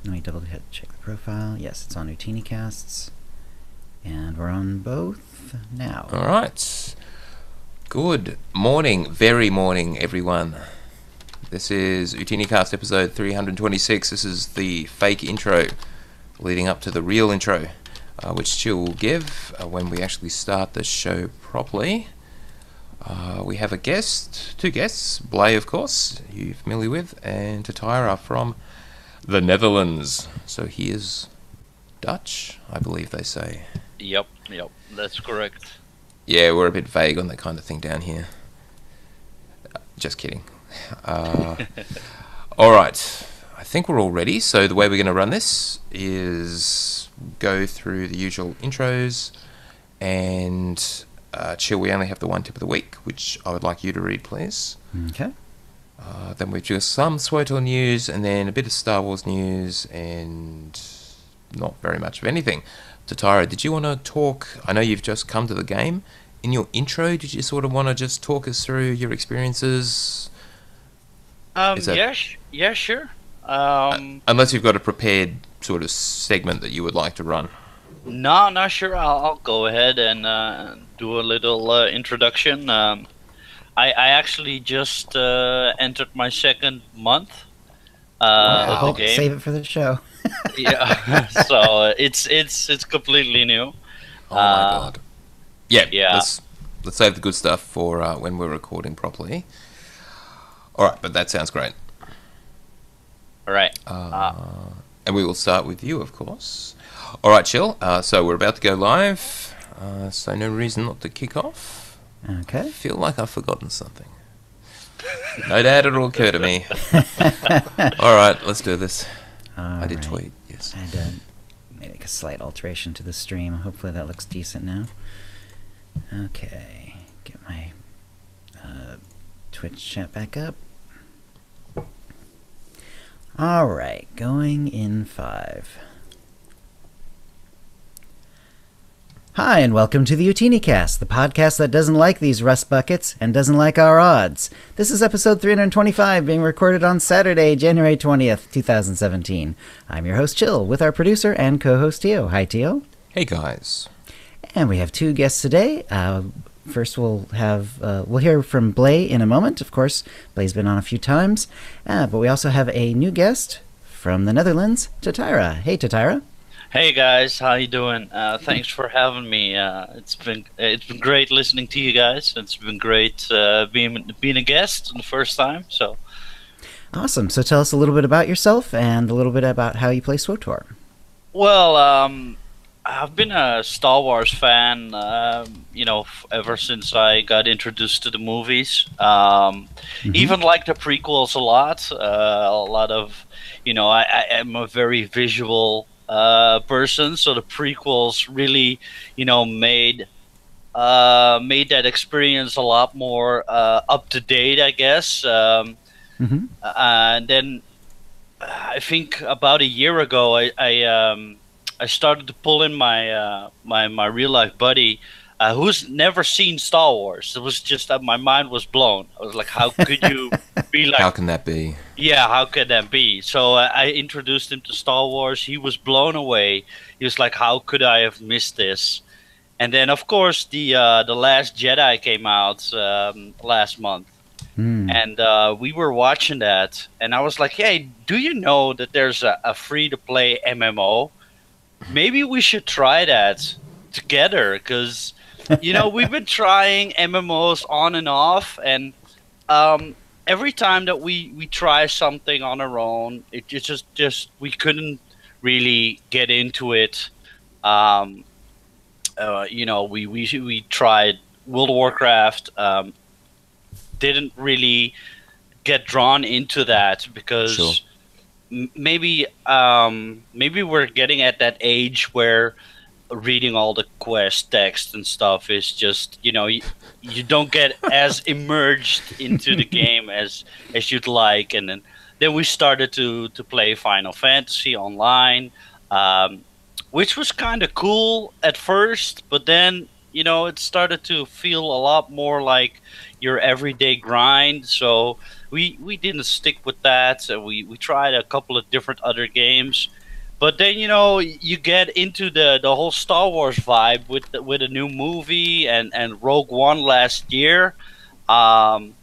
let me double check the profile. Yes, it's on OotiniCasts. And we're on both now. All right. Good morning, very morning, everyone. This is OotiniCast episode 326. This is the fake intro leading up to the real intro, which Chill will give when we actually start the show properly. We have a guest, two guests, Blay, of course, who you're familiar with, and Tatira from the Netherlands. So he is Dutch, I believe they say. Yep, that's correct. Yeah, we're a bit vague on that kind of thing down here. Just kidding. Alright, I think we're all ready. So the way we're going to run this is go through the usual intros, and Chill, we only have the one tip of the week, which I would like you to read, please. Okay. Then we've just some SWTOR news, and then a bit of Star Wars news, and not very much of anything. Tatira, did you want to talk? I know you've just come to the game. In your intro, did you sort of want to just talk us through your experiences? Yeah, sure. Unless you've got a prepared sort of segment that you would like to run. No, not sure. I'll go ahead and do a little introduction. I actually just entered my second month of the game. Save it for the show. Yeah, so it's completely new. Oh my god. Yeah. Let's save the good stuff for when we're recording properly. All right, but that sounds great. All right. And we will start with you, of course. All right, Chill. So we're about to go live. So no reason not to kick off. Okay. I feel like I've forgotten something. No doubt it'll occur to me. All right, let's do this. I did tweet, yes. I make a slight alteration to the stream. Hopefully that looks decent now. Okay, get my Twitch chat back up. Alright, going in 5. Hi, and welcome to the OotiniCast, the podcast that doesn't like these rust buckets and doesn't like our odds. This is episode 325, being recorded on Saturday, January 20th, 2017. I'm your host, Chill, with our producer and co-host, Tio. Hi, Tio. Hey, guys. And we have two guests today. First, we'll hear from Blay in a moment. Of course, Blay's been on a few times. But we also have a new guest from the Netherlands, Tatira. Hey, Tatira. Hey guys, how you doing? Thanks for having me. It's been great listening to you guys. It's been great being a guest the first time. So awesome. So tell us a little bit about yourself and a little bit about how you play SWTOR. Well, I've been a Star Wars fan, ever since I got introduced to the movies. Even like the prequels a lot. A lot of, I am a very visual person, so the prequels really, made that experience a lot more up to date, I guess. And then I think about a year ago, I started to pull in my my real life buddy, who's never seen Star Wars. It was just that my mind was blown. I was like, how could you be like? How can that be? Yeah, how could that be? So I introduced him to Star Wars. He was blown away. He was like, how could I have missed this? And then, of course, the Last Jedi came out last month. And we were watching that. And I was like, hey, do you know that there's a free-to-play MMO? Maybe we should try that together, because we've been trying MMOs on and off, and every time that we try something on our own, it just we couldn't really get into it. We tried World of Warcraft, didn't really get drawn into that because. Sure. Maybe we're getting at that age where reading all the quest text and stuff is just you don't get as immersed into the game as you'd like. And then we started to play Final Fantasy online, which was kind of cool at first, but then it started to feel a lot more like your everyday grind. So we didn't stick with that. So we tried a couple of different other games, but then you get into the whole Star Wars vibe with a new movie and Rogue One last year. Um,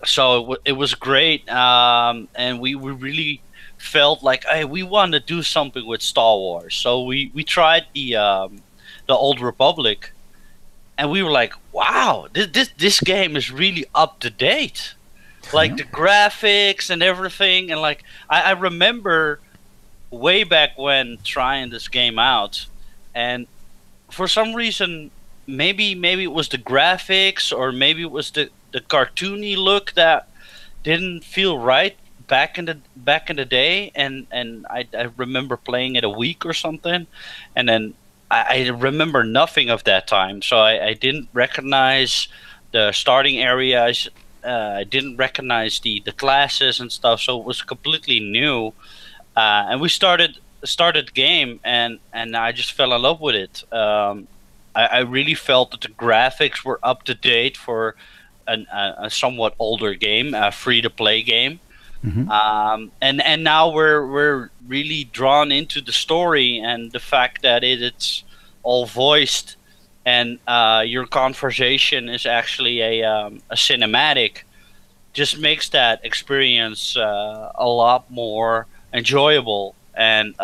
so it was great, and we really felt like, hey, we want to do something with Star Wars. So we tried the Old Republic, and we were like, wow, this game is really up to date, like the graphics and everything. And like I remember way back when trying this game out, and for some reason, maybe it was the graphics, or maybe it was the cartoony look that didn't feel right back in the day. And I remember playing it a week or something, and then I remember nothing of that time. So I didn't recognize the starting areas. I didn't recognize the classes and stuff. So it was completely new. And we started the game, and I just fell in love with it. I really felt that the graphics were up to date for a somewhat older game, a free-to-play game. And now we're really drawn into the story and the fact that it's all voiced, and your conversation is actually a cinematic. Just makes that experience a lot more enjoyable. And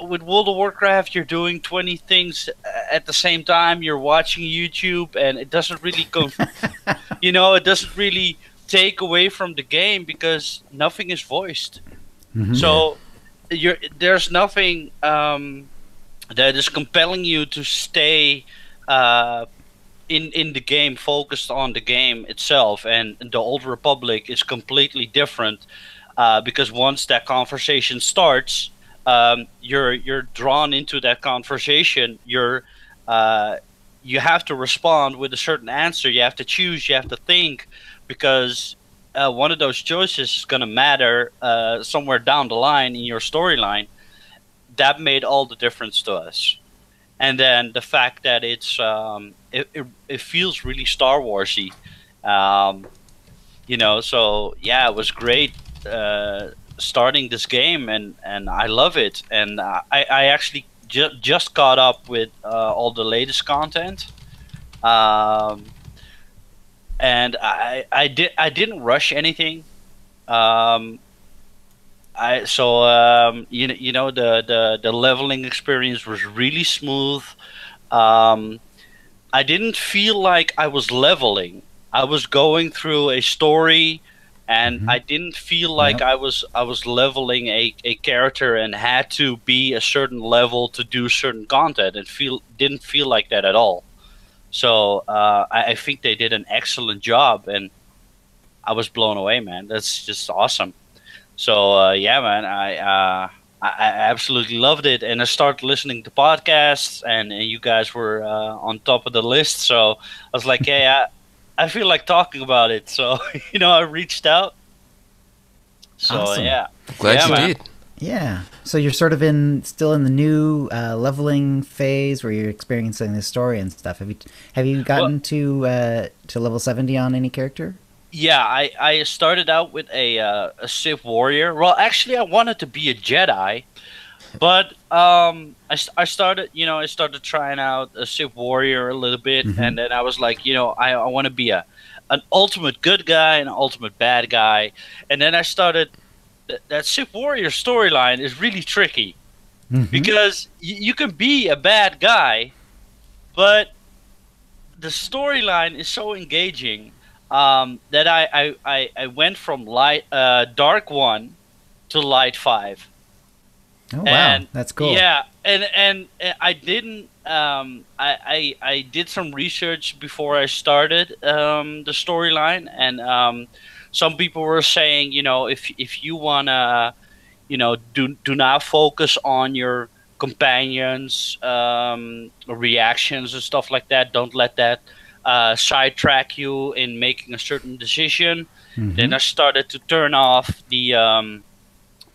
with World of Warcraft, you're doing 20 things at the same time. You're watching YouTube, and it doesn't really go. It doesn't really take away from the game because nothing is voiced. So there's nothing that is compelling you to stay in the game, focused on the game itself. And the Old Republic is completely different, because once that conversation starts, you're drawn into that conversation. You have to respond with a certain answer. You have to choose. You have to think, because one of those choices is going to matter somewhere down the line in your storyline. That made all the difference to us. And then the fact that it feels really Star Warsy, So yeah, it was great starting this game, and I love it. And I actually just caught up with all the latest content. And I didn't rush anything. The leveling experience was really smooth. I didn't feel like I was leveling. I was going through a story, and I didn't feel like I was leveling a character and had to be a certain level to do certain content. It didn't feel like that at all. So I think they did an excellent job, and I was blown away, man. That's just awesome. So yeah, man, I absolutely loved it, and I started listening to podcasts, and you guys were on top of the list. So I was like, hey, I feel like talking about it. So I reached out. So Awesome. yeah, Glad you did. Yeah. So you're sort of still in the new leveling phase where you're experiencing the story and stuff. Have you gotten to level 70 on any character? Yeah, I started out with a Sith warrior. Well, actually, I wanted to be a Jedi, but I started trying out a Sith warrior a little bit, and then I was like, I want to be an ultimate good guy and an ultimate bad guy, and then I started. That Sith warrior storyline is really tricky because you can be a bad guy, but the storyline is so engaging. That I went from Dark 1 to Light 5. Oh wow, that's cool. Yeah, and I didn't. I did some research before I started the storyline, and some people were saying, if you wanna, do not focus on your companions' reactions and stuff like that. Don't let that sidetrack you in making a certain decision. Then I started to turn off the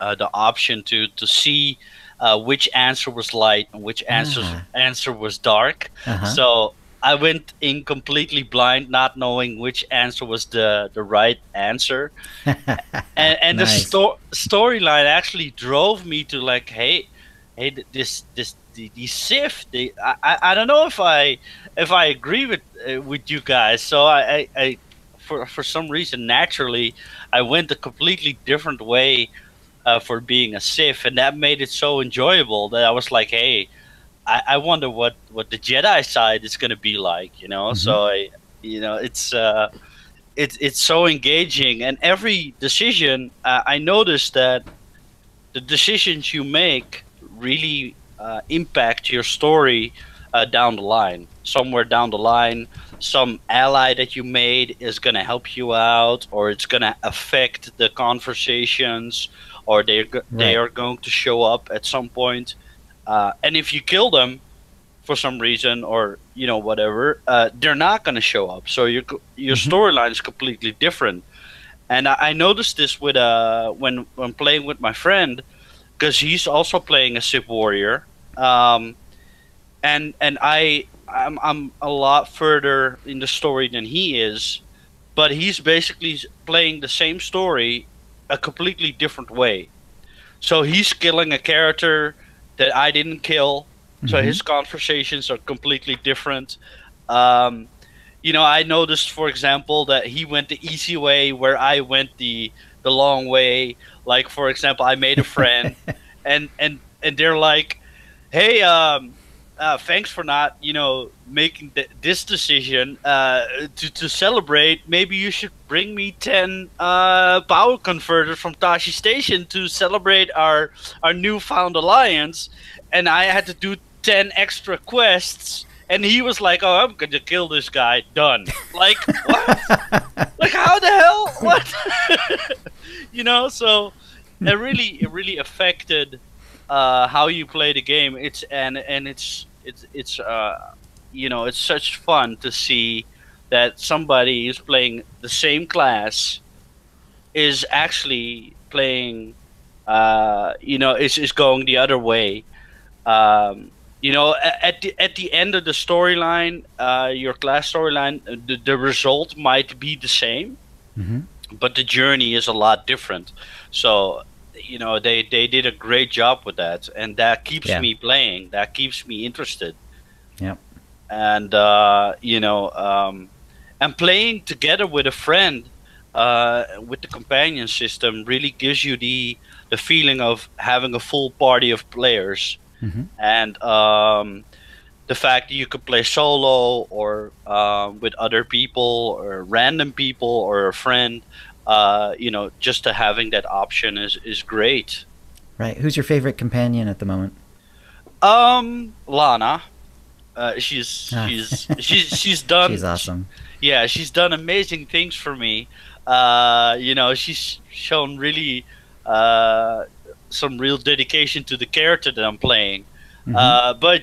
option to see which answer was light and which answer was dark. So I went in completely blind, not knowing which answer was the right answer, and the Nice. storyline actually drove me to like, hey, the Sif. I don't know if I agree with you guys. So I for some reason naturally I went a completely different way for being a Sith, and that made it so enjoyable that I was like, hey, I wonder what the Jedi side is going to be like, you know. Mm-hmm. So it's so engaging, and every decision I noticed that the decisions you make really impact your story down the line. Somewhere down the line, some ally that you made is going to help you out, or it's going to affect the conversations, or they Right. are going to show up at some point. And if you kill them for some reason, or whatever, they're not going to show up. So your Mm-hmm. storyline is completely different. And I noticed this with when playing with my friend, because he's also playing a Sith warrior, I'm a lot further in the story than he is, but he's basically playing the same story a completely different way. So he's killing a character that I didn't kill, so Mm-hmm. his conversations are completely different. Um, I noticed, for example, that he went the easy way where I went the long way. Like, for example, I made a friend, and they're like, "Hey, thanks for not, making this decision. To celebrate, maybe you should bring me 10 power converters from Tashi Station to celebrate our newfound alliance." And I had to do 10 extra quests. And he was like, "Oh, I'm going to kill this guy. Done." Like, what? Like, how the hell? What? So it really affected how you play the game. It's such fun to see that somebody who's playing the same class is actually playing, is going the other way. um, at the end of the storyline, your class storyline, the result might be the same, Mm-hmm. but the journey is a lot different. So, they did a great job with that, and that keeps Yeah. me playing. That keeps me interested, Yep. and and playing together with a friend with the companion system really gives you the feeling of having a full party of players, Mm-hmm. and the fact that you could play solo or with other people or random people or a friend, just to having that option is great. Right. Who's your favorite companion at the moment? Lana, she's Ah. she's done. She's awesome. Yeah, she's done amazing things for me. She's shown really some real dedication to the character that I'm playing. Mm-hmm. But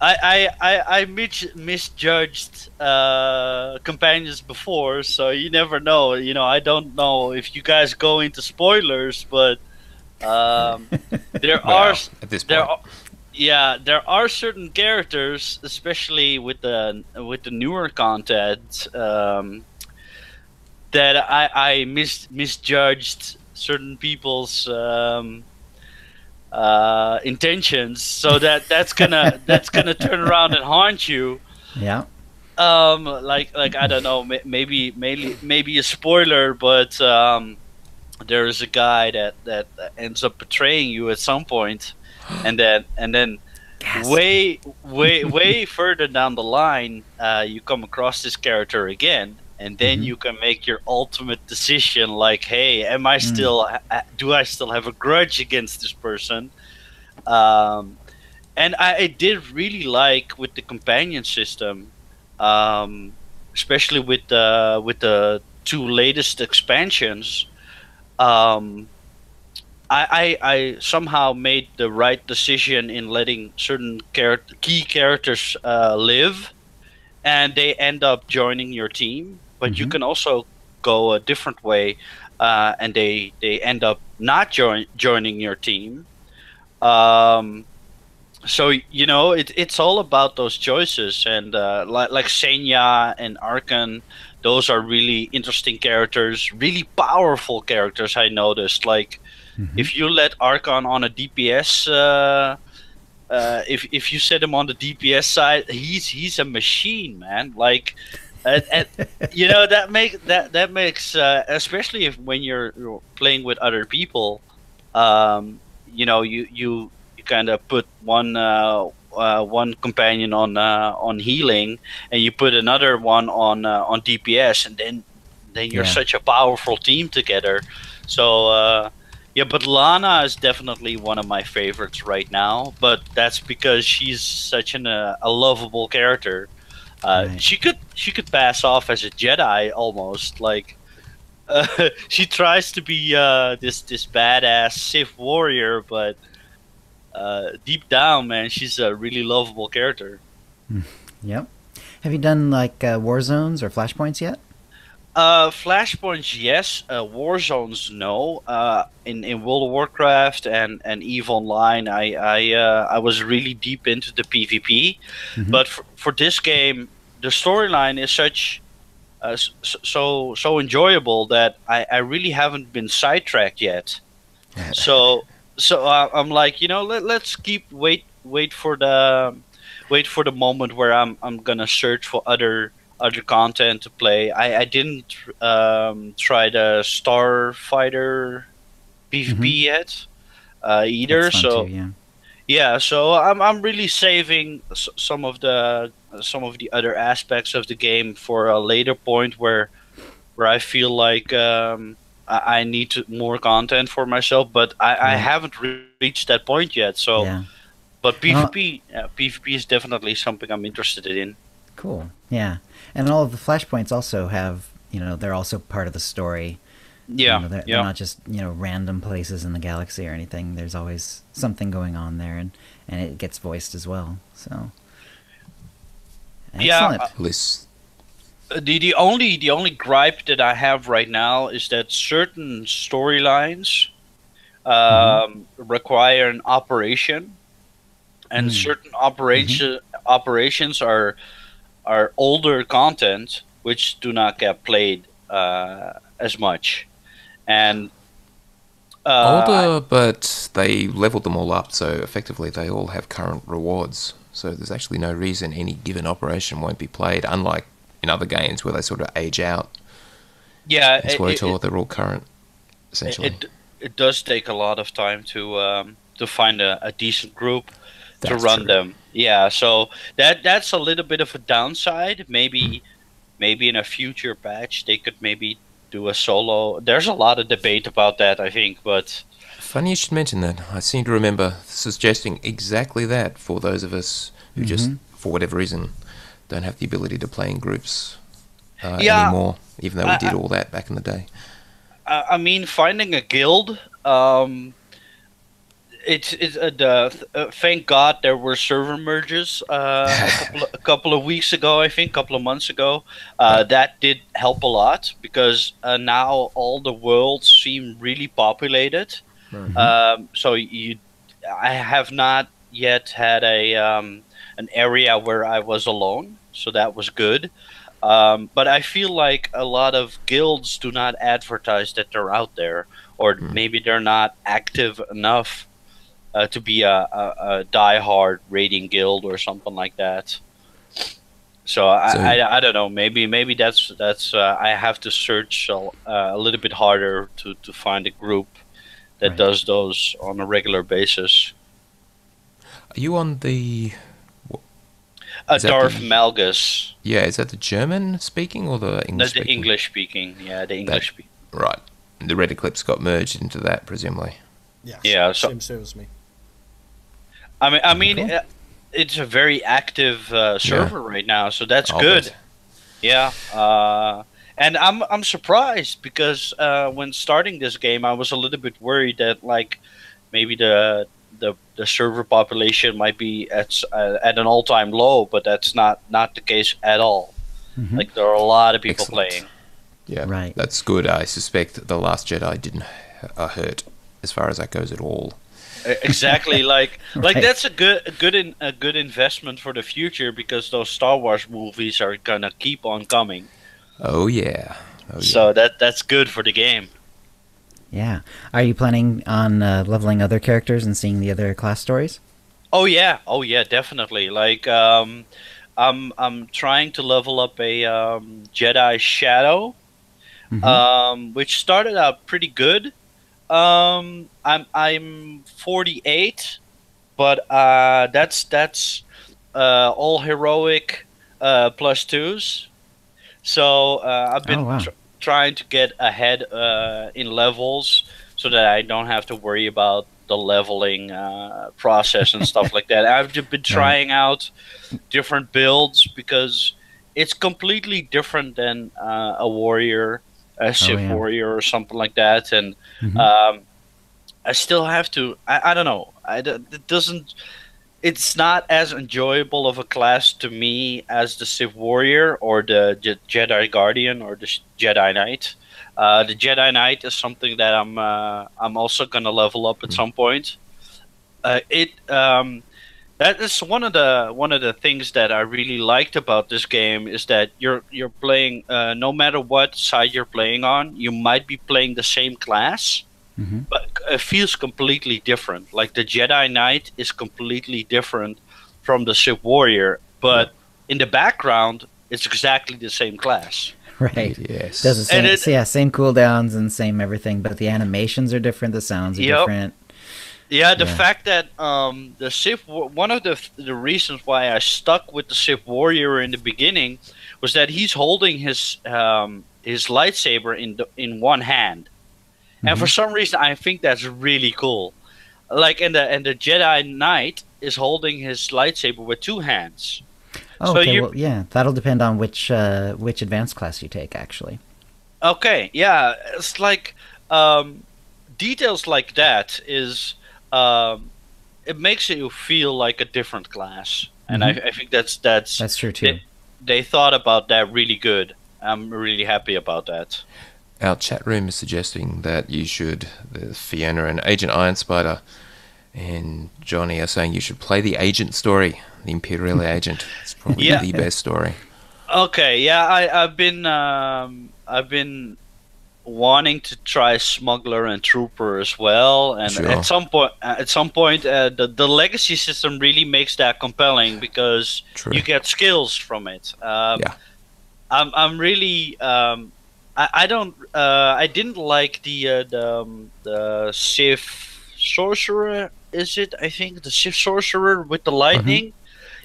I misjudged companions before, so you never know. I don't know if you guys go into spoilers, but um, there are Well, at this there point. are, yeah, there are certain characters, especially with the newer content, that I misjudged certain people's intentions, so that's gonna turn around and haunt you. Yeah. Like I don't know, maybe a spoiler, but there is a guy that ends up betraying you at some point, and then Gasp. way further down the line, you come across this character again, and then Mhm. you can make your ultimate decision. Like, hey, am I still? Do I still have a grudge against this person? Um, and I did really like with the companion system, um, especially with the two latest expansions. Um, I somehow made the right decision in letting certain key characters live, and they end up joining your team. But you Mhm. can also go a different way, and they end up not joining your team. Um, So it's all about those choices, and like Senya and Arkan, those are really interesting characters, really powerful characters. I noticed, like, Hmm. if you let Arkan on a DPS, if you set him on the DPS side, he's a machine, man. Like, and that makes especially if when you're playing with other people, you kind of put one companion on healing, and you put another one on DPS, and then you're Yeah. such a powerful team together. So yeah, but Lana is definitely one of my favorites right now. But that's because she's such a lovable character. Right. She could pass off as a Jedi almost. Like she tries to be this badass Sith warrior, but deep down, man, she's a really lovable character. Yep. Have you done like war zones or flashpoints yet? Flashpoints, yes. War zones, no. In World of Warcraft and Eve Online, I was really deep into the PvP, Hmm. but for this game, the storyline is such so enjoyable that I really haven't been sidetracked yet. So I'm like, let's keep wait for the moment where I'm gonna search for other content to play. I didn't try the Starfighter Hmm. PvP yet That's either. fun too. So Yeah. yeah, so I'm really saving some of the other aspects of the game for a later point where I feel like I need more content for myself, but I Right. haven't reached that point yet. So, Yeah. but And all, PvP is definitely something I'm interested in. cool. Yeah. And all of the flashpoints also have, they're also part of the story. Yeah, They're yeah, not just, random places in the galaxy or anything. There's always something going on there, and it gets voiced as well. So, yeah. excellent. List. The only gripe that I have right now is that certain storylines Hmm. require an operation, and Mm. certain Hmm. operations are older content which do not get played as much. And Older, but they leveled them all up, so effectively they all have current rewards. So there's actually no reason any given operation won't be played, unlike in other games where they sort of age out. yeah, In SWTOR, they're all current, essentially. it it does take a lot of time to find a decent group to That's run true. them. Yeah, so that's a little bit of a downside. Maybe in a future patch they could maybe do a solo. There's a lot of debate about that, I think, but Funny you should mention that. I seem to remember suggesting exactly that for those of us who just, Hmm. for whatever reason, don't have the ability to play in groups yeah, anymore, even though we did I all that back in the day. I mean finding a guild. It's thank God there were server merges a couple of weeks ago, I think, a couple of months ago. Right. That did help a lot because now all the worlds seem really populated. Hmm. So I have not yet had an area where I was alone, so that was good. But I feel like a lot of guilds do not advertise that they're out there, or Hmm. maybe they're not active enough to be a die-hard raiding guild or something like that. So So, I don't know. Maybe that's I have to search a little bit harder to find a group that Right. does those on a regular basis. are you on the? Is that Darth the? Malgus, Yeah, is that the German speaking or the English that's the speaking? English speaking. Yeah, the That English speaking. right. The Red Eclipse got merged into that, presumably. Yeah, Yeah. So same serve as me. I mean, Cool. it's a very active server right now, so that's I'll good. bet. Yeah, and I'm surprised because when starting this game, I was a little bit worried that like maybe the server population might be at an all time low, but that's not the case at all. Hmm. Like there are a lot of people Excellent. playing. Yeah, Right. that's good. I suspect The Last Jedi didn't hurt as far as that goes at all. Exactly, like Right. that's a good investment for the future because those Star Wars movies are gonna keep on coming. Oh yeah. Oh yeah. So that's good for the game. Yeah. Are you planning on leveling other characters and seeing the other class stories? Oh yeah, definitely. Like I'm trying to level up a Jedi Shadow, Mm-hmm. which started out pretty good. I'm 48, but that's all heroic plus twos. So I've Oh been wow. trying to get ahead in levels so that I don't have to worry about the leveling process and stuff like that. I've just been Right. trying out different builds because it's completely different than a warrior, a Oh Sith yeah. warrior, or something like that. And Mm-hmm. um, I still have to. I don't know. It doesn't. It's not as enjoyable of a class to me as the Sith Warrior or the Jedi Guardian or the Jedi Knight. The Jedi Knight is something that I'm also gonna level up at some point. It That is one of the things that I really liked about this game is that you're playing no matter what side you're playing on, you might be playing the same class, Mm-hmm. but it feels completely different. Like the Jedi Knight is completely different from the Sith Warrior, Yep. but in the background, it's exactly the same class. Right. Does the Yes. And same. it, So yeah, same cooldowns and same everything, but the animations are different. The sounds are yep, different. yeah. The Yeah. fact that the one of the reasons why I stuck with the Sith Warrior in the beginning was that he's holding his lightsaber in one hand, and for Mm-hmm. some reason I think that's really cool. Like and the Jedi Knight is holding his lightsaber with two hands. Oh, So okay. you Well, yeah, that'll depend on which advanced class you take, actually. okay? Yeah, it's like um, details like that is um, it makes you feel like a different class, and Mm-hmm. I think that's That's true too. they thought about that really good. I'm really happy about that. Our chat room is suggesting that you should, the Fiona and Agent Iron Spider and Johnny are saying you should play the agent story, the Imperial Agent. It's probably Yeah. the best story. Okay. Yeah. I've been wanting to try Smuggler and Trooper as well, and Sure. at some point, the legacy system really makes that compelling because True. you get skills from it. Yeah. I'm really I don't I didn't like the Sith sorcerer. Is it? I think the Sith sorcerer with the lightning.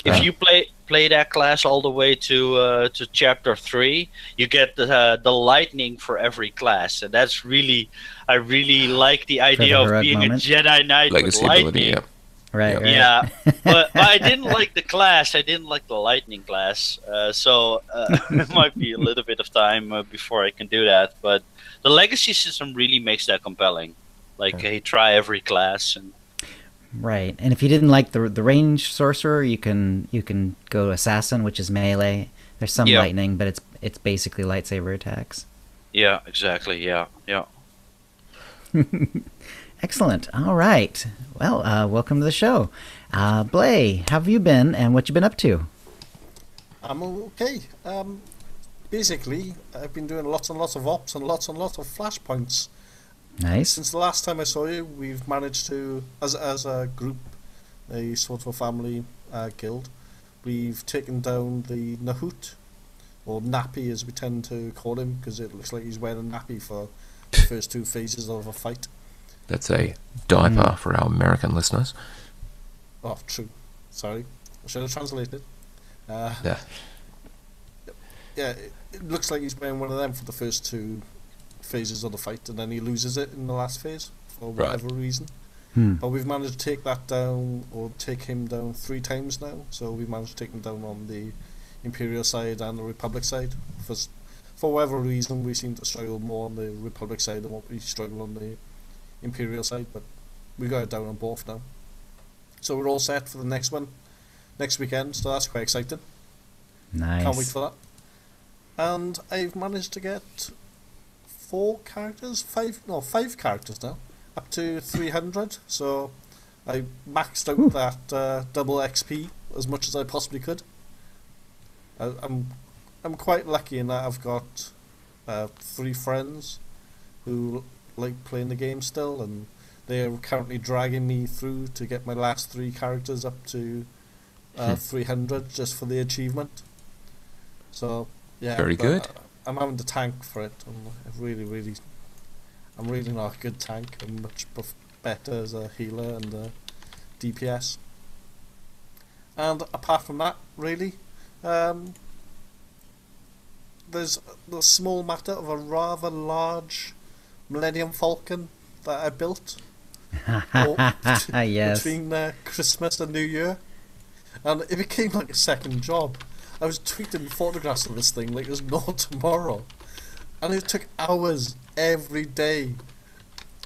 If Yeah. you play that class all the way to chapter 3, you get the lightning for every class, and that's really I really like the idea of heroic being moment. a Jedi Knight with Legacy ability, lightning. yeah. Right. Yep. Right. Yeah, but I didn't like the class. I didn't like the lightning class. So it might be a little bit of time before I can do that. But the legacy system really makes that compelling. Like, hey, try every class. And Right. And if you didn't like the range sorcerer, you can go assassin, which is melee. There's some yeah, lightning, but it's basically lightsaber attacks. yeah, exactly. Yeah, yeah. Excellent. All right. Well, welcome to the show. Blay, how have you been and what you been up to? I'm okay. Basically, I've been doing lots and lots of ops and lots of flashpoints. Nice. Since the last time I saw you, we've managed to, as a group, a sort of family guild, we've taken down the Nahoot, or Nappy as we tend to call him, because it looks like he's wearing a nappy for the first two phases of a fight. That's a diaper for our American listeners. Oh, true. Sorry. I should have translated. Yeah. Yeah, it looks like he's wearing one of them for the first two phases of the fight, and then he loses it in the last phase for whatever reason. But we've managed to take that down, or take him down 3 times now. So we managed to take him down on the Imperial side and the Republic side. For whatever reason, we seem to struggle more on the Republic side than what we struggle on the Imperial side. But we got it down on both now. So we're all set for the next one, next weekend. So that's quite exciting. Nice. Can't wait for that. And I've managed to get 5 characters now, up to 300. So I maxed out that double XP as much as I possibly could. I'm quite lucky in that I've got 3 friends who like playing the game still, and they are currently dragging me through to get my last 3 characters up to 300 just for the achievement. So yeah, very good. I'm having to tank for it. I'm really not a good tank. I'm much better as a healer and a DPS. And apart from that, really, there's the small matter of a rather large Millennium Falcon that I built Yes. between Christmas and New Year, and it became like a second job. I was tweeting photographs of this thing like there's no tomorrow, and it took hours every day.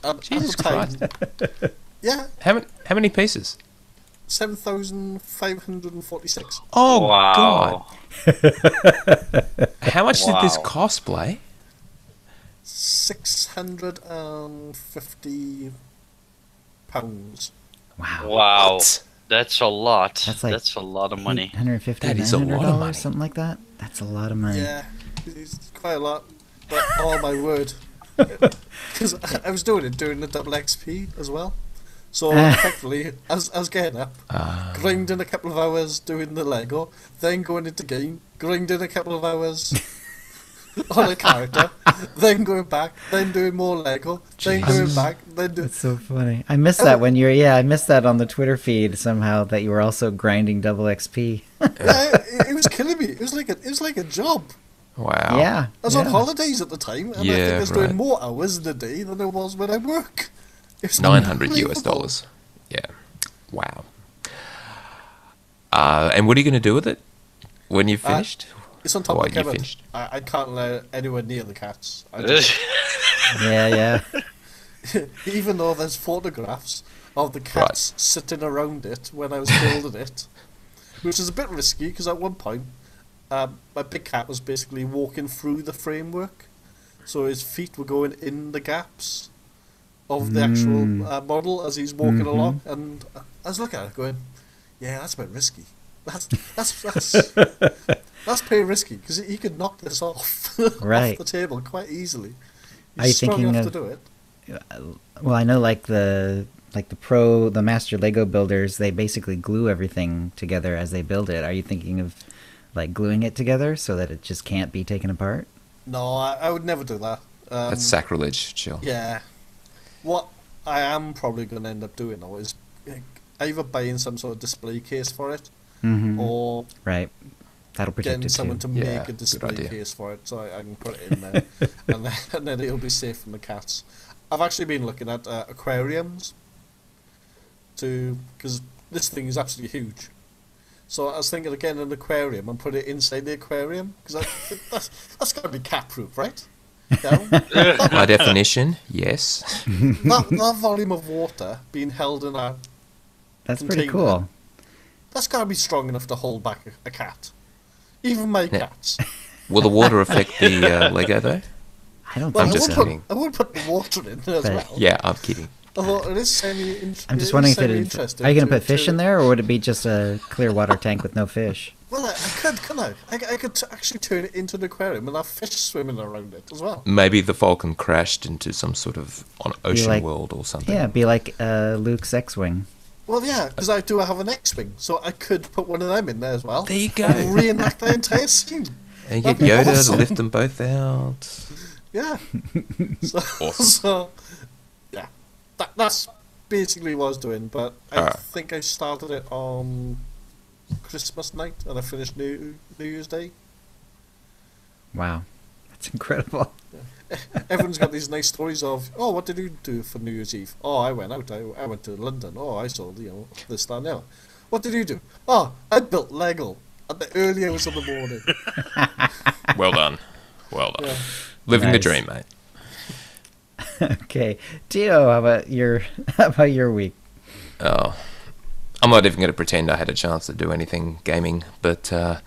And Jesus at the time, Christ. yeah, How many pieces? 7,546. Oh, Wow. God. How much did this Wow. cost, Blay? 650 pounds. Wow. Wow. What? That's a lot. That's like a lot of money. $850, That is a lot of $900, money. something like that. That's a lot of money. Yeah, it's quite a lot. But oh my word, because I was doing it during the double XP as well. So effectively, I was getting up, grinding a couple of hours doing the Lego, then going into game, grinding a couple of hours on a character, then going back, then doing more Lego, then going back, then doing. That's so funny. I missed that when you're. Yeah, I missed that on the Twitter feed somehow that you were also grinding double XP. Yeah, it was killing me. It was like a job. Wow. Yeah. I was on holidays at the time, and I think I was right. doing more hours in a day than I was when I work. It was 900 US unbelievable. dollars. Yeah. Wow. And what are you going to do with it when you've finished? It's on top What, of the you cupboard. finished? I can't let it anywhere near the cats. I just, Yeah. even though there's photographs of the cats sitting around it when I was building it, which is a bit risky because at one point my big cat was basically walking through the framework, so his feet were going in the gaps of the actual model as he's walking along, and I was looking at it going, yeah, that's a bit risky. That's pretty risky because he could knock this off, Right. off the table quite easily. He's Are you strong thinking enough of- to do it. Well, I know like the master Lego builders, they basically glue everything together as they build it. Are you thinking of like gluing it together so that it just can't be taken apart? No, I would never do that. That's sacrilege, Jill. Yeah. What I am probably going to end up doing though is either buying some sort of display case for it, or Right. That'll protect getting it someone too. to Yeah, make a good display idea. case for it so I can put it in there, and then it'll be safe from the cats. I've actually been looking at aquariums because this thing is absolutely huge. So I was thinking of getting an aquarium and put it inside the aquarium because that's got to be cat proof, right? Yeah. By definition, yes. that volume of water being held in a That's pretty container, cool. that's got to be strong enough to hold back a cat. Even my Yeah. cats. Will the water affect the Lego, though? I don't Well, think just so. kidding. I would put the water in as But- well. Yeah, I'm kidding. Although it is I'm just wondering if it is. interesting. Are you going to put fish in there, or would it be just a clear water tank with no fish? Well, I could, couldn't I? I could actually turn it into an aquarium and have fish swimming around it as well. Maybe the Falcon crashed into some sort of ocean like- world or something. Yeah, be like Luke's X-wing. Well, yeah, because I do have an X-wing, so I could put one of them in there as well. There you go. And reenact the entire scene. And get That'd be Yoda awesome. to lift them both out. Yeah. So, Awesome. so yeah, that's basically what I was doing. But I Alright. think I started it on Christmas night and I finished New Year's Day. Wow, that's incredible. Everyone's got these nice stories of, oh, what did you do for New Year's Eve? Oh, I went out. I went to London. Oh, I saw this, that, and the other. What did you do? Oh, I built Lego at the early hours of the morning. Well done. Well done. Yeah. Living the Nice. dream, mate. Okay, Tio, how about your week? Oh, I'm not even going to pretend I had a chance to do anything gaming, but I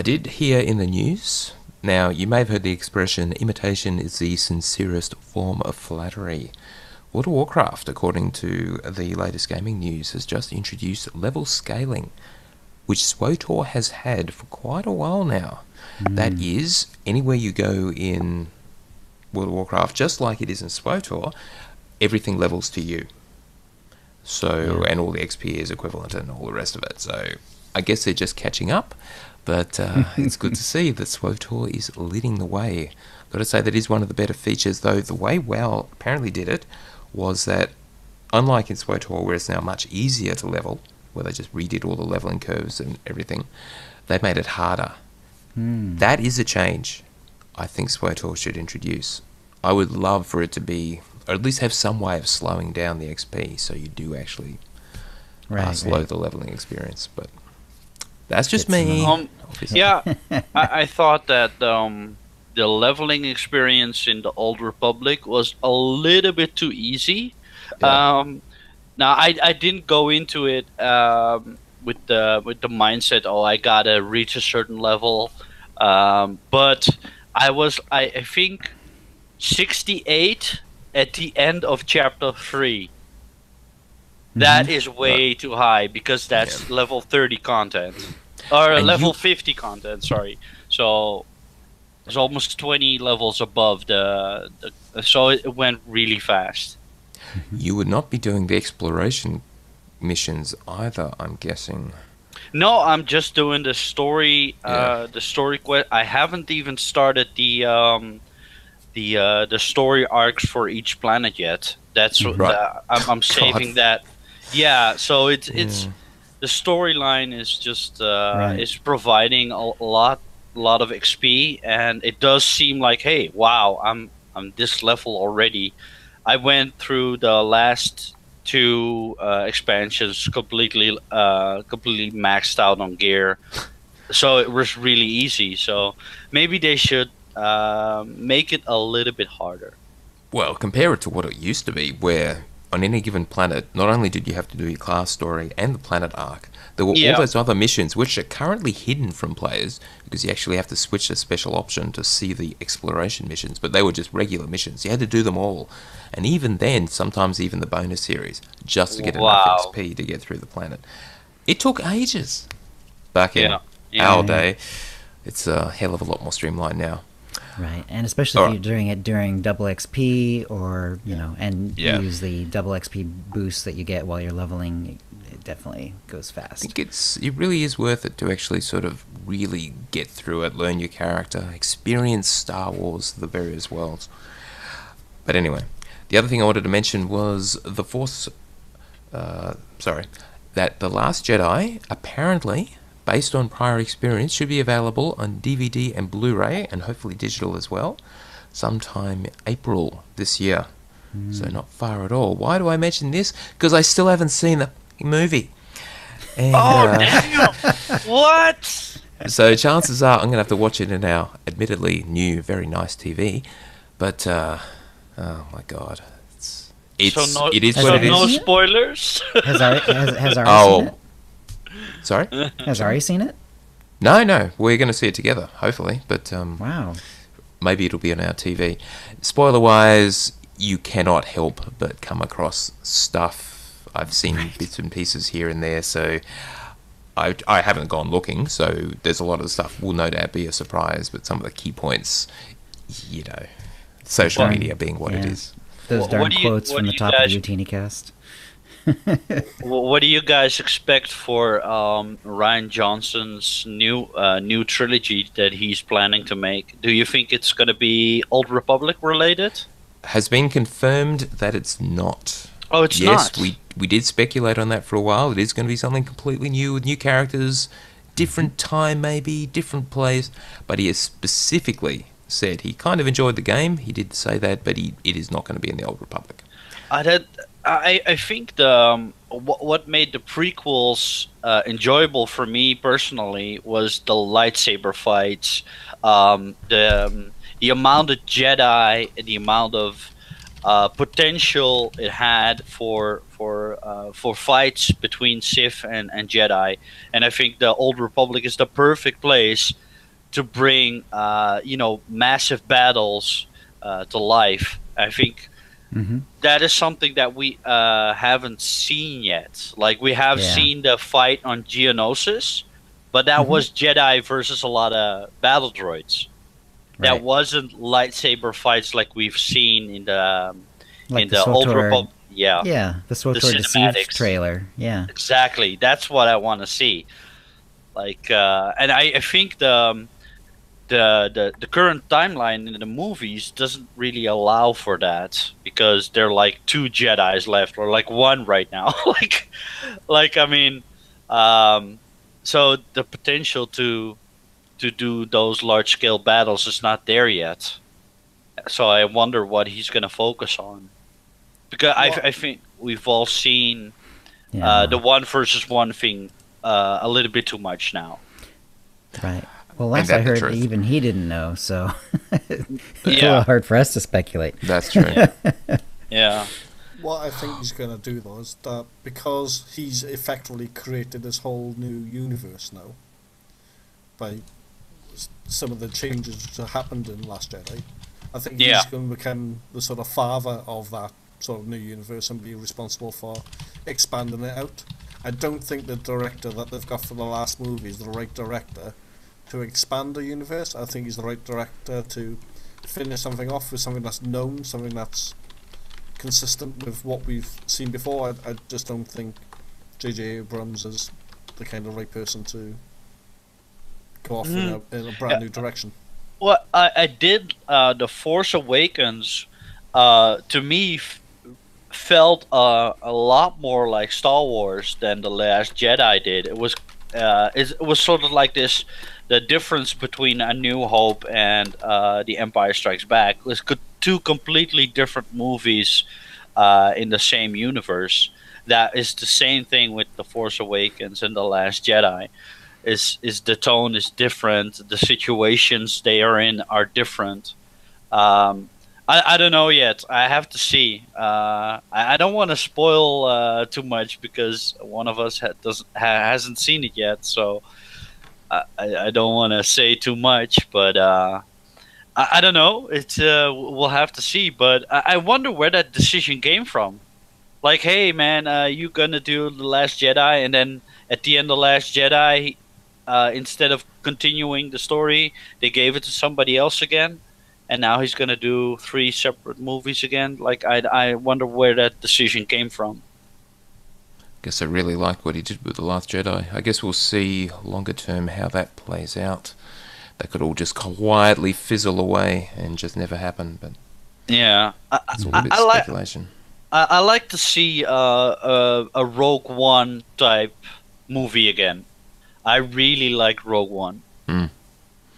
did hear in the news. Now, you may have heard the expression, imitation is the sincerest form of flattery. World of Warcraft, according to the latest gaming news, has just introduced level scaling, which SWTOR has had for quite a while now. That is, anywhere you go in World of Warcraft, just like it is in SWTOR, everything levels to you. So, and all the XP is equivalent and all the rest of it. So, I guess they're just catching up, but it's good to see that SWTOR is leading the way. Got to say that is one of the better features, though. The way WoW apparently did it was that, unlike in SWTOR, where it's now much easier to level, where they just redid all the leveling curves and everything, they made it harder. That is a change I think SWTOR should introduce. I would love for it to be, or at least have some way of slowing down the XP, so you do actually slow the leveling experience. But that's just me. Yeah, I thought that the leveling experience in the Old Republic was a little bit too easy. Now I didn't go into it with the mindset, oh, I gotta reach a certain level, but I think 68 at the end of chapter 3. That is way too high, because that's level 30 content, or And level 50 content. Sorry, so it's almost 20 levels above the so it went really fast. You would not be doing the exploration missions either, I'm guessing. No, I'm just doing the story. The story quest. I haven't even started the story arcs for each planet yet. That's I'm saving that. Yeah, so it's the storyline is just is providing a lot of XP, and it does seem like, hey, wow, I'm this level already. I went through the last 2 expansions completely maxed out on gear, so it was really easy. So maybe they should make it a little bit harder. Well, compare it to what it used to be, where on any given planet, not only did you have to do your class story and the planet arc, there were all those other missions which are currently hidden from players, because you actually have to switch a special option to see the exploration missions, but they were just regular missions. You had to do them all. And even then, sometimes even the bonus series, just to get enough XP to get through the planet. It took ages back in our day. It's a hell of a lot more streamlined now. Right, and especially if you're doing it during double XP, or use the double XP boost that you get while you're leveling, it definitely goes fast. I think it really is worth it to actually sort of really get through it, learn your character, experience Star Wars, the various worlds. But anyway, the other thing I wanted to mention was the Force. That The Last Jedi apparently, based on prior experience, should be available on DVD and Blu-ray, and hopefully digital as well, sometime April this year. So not far at all. Why do I mention this? Because I still haven't seen the movie. And, damn! What? So chances are I'm going to have to watch it in our admittedly new, very nice TV. But, oh my God. It is what it is. No spoilers? Has Ari seen it? Sorry? Has Ari seen it? No. We're going to see it together, hopefully. But wow. Maybe it'll be on our TV. Spoiler-wise, you cannot help but come across stuff. I've seen bits and pieces here and there, so I haven't gone looking, so there's a lot of stuff will no doubt be a surprise, but some of the key points, social media being what it is. Those darn quotes from the top of the OotiniCast. What do you guys expect for Rian Johnson's new trilogy that he's planning to make? Do you think it's going to be Old Republic related? Has been confirmed that it's not. Oh, it's not? Yes, we did speculate on that for a while. It is going to be something completely new with new characters, different time maybe, different place. But he has specifically said he kind of enjoyed the game. He did say that, but it is not going to be in the Old Republic. I think what made the prequels enjoyable for me personally was the lightsaber fights, the amount of Jedi, and the amount of potential it had for fights between Sith and Jedi, and I think the Old Republic is the perfect place to bring massive battles to life. I think that is something that we haven't seen yet. Like, we have seen the fight on Geonosis, but that was Jedi versus a lot of battle droids. Right. That wasn't lightsaber fights like we've seen in the Old SWTOR, Republic. Yeah, the SWTOR Deceived trailer. Yeah, exactly. That's what I want to see. Like, and I think the current timeline in the movies doesn't really allow for that, because there are like 2 Jedis left, or like 1 right now. like I mean, so the potential to do those large scale battles is not there yet. So I wonder what he's going to focus on, because I think we've all seen the 1 versus 1 thing a little bit too much now. Right. Well, last I heard, even he didn't know, so it's a little hard for us to speculate. That's true. Yeah. What I think he's going to do, though, is that because he's effectively created this whole new universe now, by some of the changes that happened in Last Jedi, I think he's going to become the sort of father of that sort of new universe and be responsible for expanding it out. I don't think the director that they've got for the last movie is the right director to expand the universe. I think he's the right director to finish something off with something that's known, something that's consistent with what we've seen before. I just don't think J.J. Abrams is the kind of right person to go off in a brand new direction. Well, I did The Force Awakens. To me, felt a lot more like Star Wars than The Last Jedi did. It was sort of like this. The difference between A New Hope and The Empire Strikes Back was 2 completely different movies in the same universe. That is the same thing with The Force Awakens and The Last Jedi. Is the tone is different, the situations they are in are different. I don't know yet. I have to see. I don't want to spoil too much, because one of us hasn't seen it yet, so I don't want to say too much. But I don't know. It's we'll have to see. But I wonder where that decision came from. Like, hey man, you gonna do The Last Jedi, and then at the end of The Last Jedi, instead of continuing the story, they gave it to somebody else again. And now he's going to do 3 separate movies again. Like, I wonder where that decision came from. Guess I really like what he did with The Last Jedi. I guess we'll see longer term how that plays out. That could all just quietly fizzle away and just never happen. But yeah, it's a little bit speculation. I like to see a Rogue One type movie again. I really like Rogue One.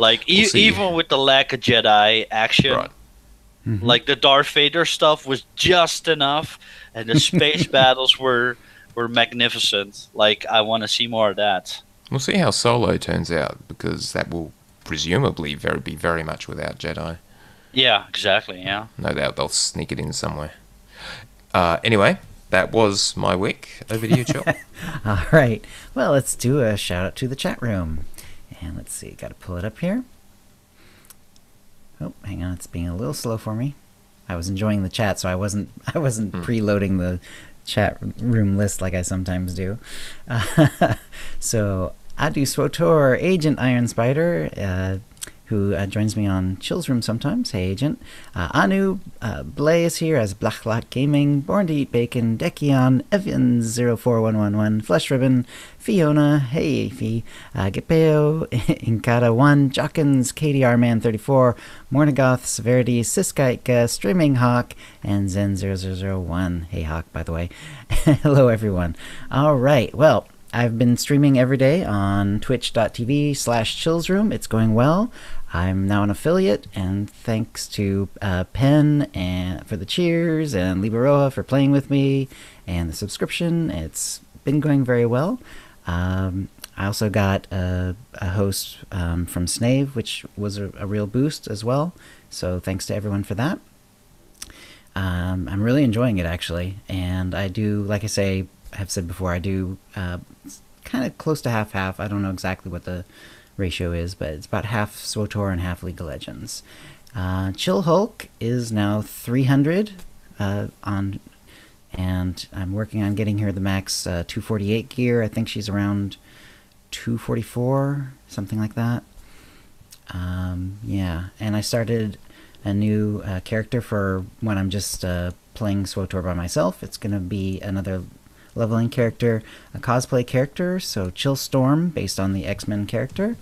Like, even with the lack of Jedi action, like the Darth Vader stuff was just enough, and the space battles were magnificent. Like, I want to see more of that. We'll see how Solo turns out, because that will presumably be very much without Jedi. Yeah, exactly, yeah. No doubt they'll sneak it in somewhere. Anyway, that was my week. Over to you, Chill. All right. Well, let's do a shout out to the chat room. And let's see, got to pull it up here. Oh, hang on, it's being a little slow for me. I was enjoying the chat, so I wasn't preloading the chat room list like I sometimes do. So, Adu SWTOR, Agent Iron Spider, who joins me on Chill's Room sometimes. Hey, Agent. Anu, Blay is here as Blachlot Gaming, Born to Eat Bacon, Dekion, Evans04111, Flesh Ribbon, Fiona, hey, Fee, Gepeo, Inkata1, Jockins, KDR Man 34, Mornagoth, Severity, Siskaika, Streaming Hawk, and Zen0001. Hey, Hawk, by the way. Hello, everyone. All right, well, I've been streaming every day on twitch.tv/chillsroom. It's going well. I'm now an affiliate, and thanks to Penn and for the cheers, and Liberoa for playing with me, and the subscription. It's been going very well. I also got a host from Snave, which was a real boost as well. So thanks to everyone for that. I'm really enjoying it, actually, and I do, like I have said before, I do kind of close to half-half. I don't know exactly what the ratio is, but it's about half SWTOR and half League of Legends. Chill Hulk is now 300 on, and I'm working on getting her the max 248 gear. I think she's around 244, something like that. Yeah, and I started a new character for when I'm just playing SWTOR by myself. It's going to be another leveling character, a cosplay character, so Chill Storm, based on the X-Men character.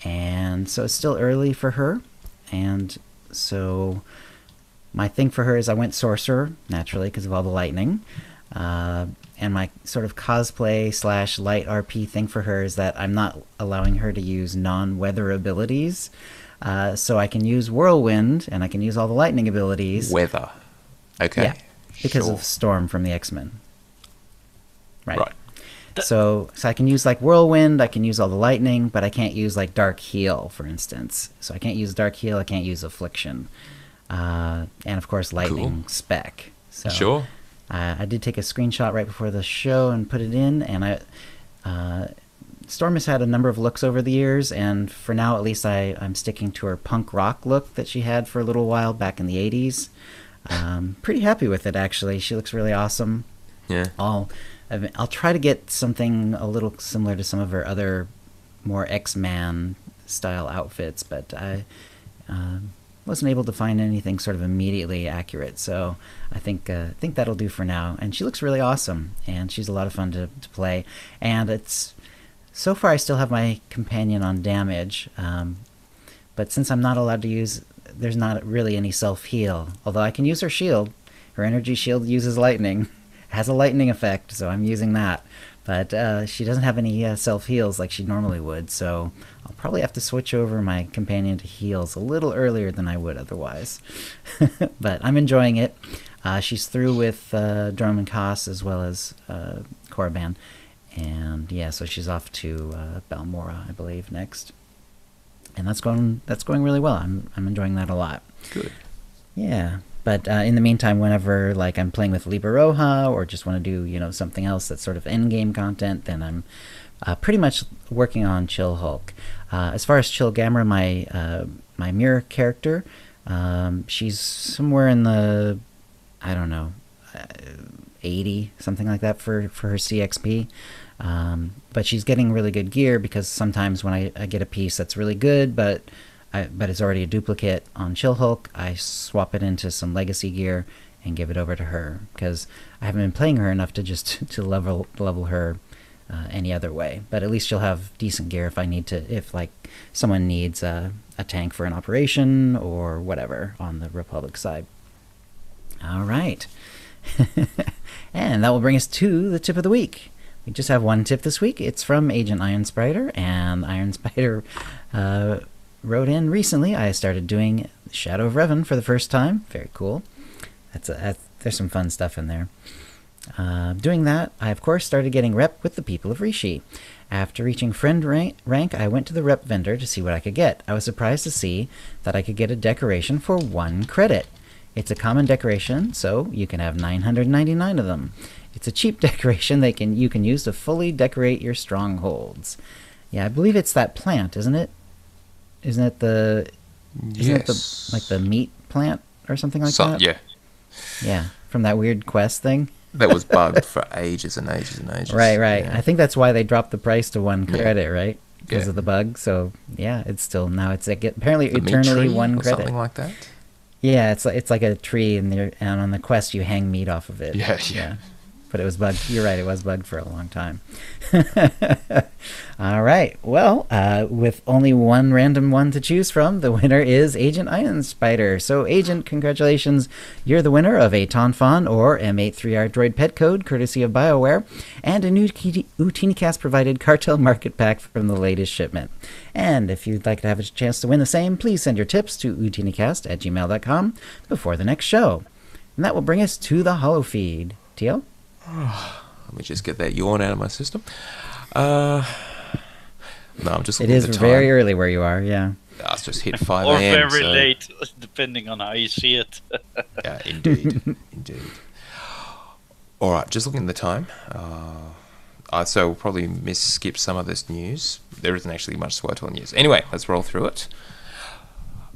And so it's still early for her, and so my thing for her is I went Sorcerer, naturally, because of all the lightning. And my sort of cosplay / light RP thing for her is that I'm not allowing her to use non-weather abilities. So I can use Whirlwind, and I can use all the lightning abilities. Weather. Okay. Yeah, because of Storm from the X-Men. Right. So I can use like Whirlwind, I can use all the lightning, but I can't use like Dark Heal, for instance. So I can't use Dark Heal, I can't use Affliction. And of course Lightning Spec. So Sure. I did take a screenshot right before the show and put it in, and Storm has had a number of looks over the years, and for now at least I'm sticking to her punk rock look that she had for a little while back in the 80s. Pretty happy with it, actually. She looks really awesome. Yeah. I'll try to get something a little similar to some of her other more X-Man style outfits, but I wasn't able to find anything sort of immediately accurate, so I think that'll do for now. And she looks really awesome, and she's a lot of fun to play. And it's so far I still have my companion on damage, but since I'm not allowed to use, there's not really any self-heal, although I can use her shield. Her energy shield uses lightning, has a lightning effect, so I'm using that. But she doesn't have any self-heals like she normally would, so I'll probably have to switch over my companion to heals a little earlier than I would otherwise. But I'm enjoying it. She's through with Drum and Koss as well as Korriban. And yeah, so she's off to Balmora, I believe, next. And that's going really well. I'm enjoying that a lot. Good. Yeah. But in the meantime, whenever like I'm playing with Libra Roja or just want to do something else that's sort of end game content, then I'm pretty much working on Chill Hulk. As far as Chill Gamera, my mirror character, she's somewhere in the 80, something like that for her CXP. But she's getting really good gear because sometimes when I get a piece that's really good, but it's already a duplicate on Chill Hulk, I swap it into some legacy gear and give it over to her, because I haven't been playing her enough to just to level her any other way. But at least she'll have decent gear if like someone needs a tank for an operation or whatever on the Republic side. All right. And that will bring us to the tip of the week. We just have one tip this week. It's from Agent Iron Spider, and Iron Spider wrote in recently. I started doing Shadow of Revan for the first time. Very cool. There's some fun stuff in there. Doing that, I of course started getting rep with the people of Rishi. After reaching friend rank, I went to the rep vendor to see what I could get. I was surprised to see that I could get a decoration for 1 credit. It's a common decoration, so you can have 999 of them. It's a cheap decoration you can use to fully decorate your strongholds. Yeah, I believe it's that plant, isn't it? Isn't it the meat plant or something like that? Yeah. Yeah, from that weird quest thing. That was bugged for ages and ages and ages. Right. Yeah. I think that's why they dropped the price to 1 credit, right? Because of the bug. So yeah, it's still now it's apparently the eternally 1 or credit. Something like that. Yeah, it's like a tree, and on the quest you hang meat off of it. Yeah. But it was bugged. You're right, it was bugged for a long time. All right. Well, with only one random one to choose from, the winner is Agent Iron Spider. So, Agent, congratulations. You're the winner of a Tonfon or M83R droid pet code, courtesy of BioWare, and a new OotiniCast provided Cartel Market Pack from the latest shipment. And if you'd like to have a chance to win the same, please send your tips to OotiniCast@gmail.com before the next show. And that will bring us to the Holo Feed. Tio? Let me just get that yawn out of my system. No, I'm just looking It at is the time. very early where you are, yeah. It's just hit 5 Or a.m. very late, depending on how you see it. Yeah, indeed. All right, just looking at the time. So we'll probably skip some of this news. There isn't actually much SWTOR news. Anyway, let's roll through it.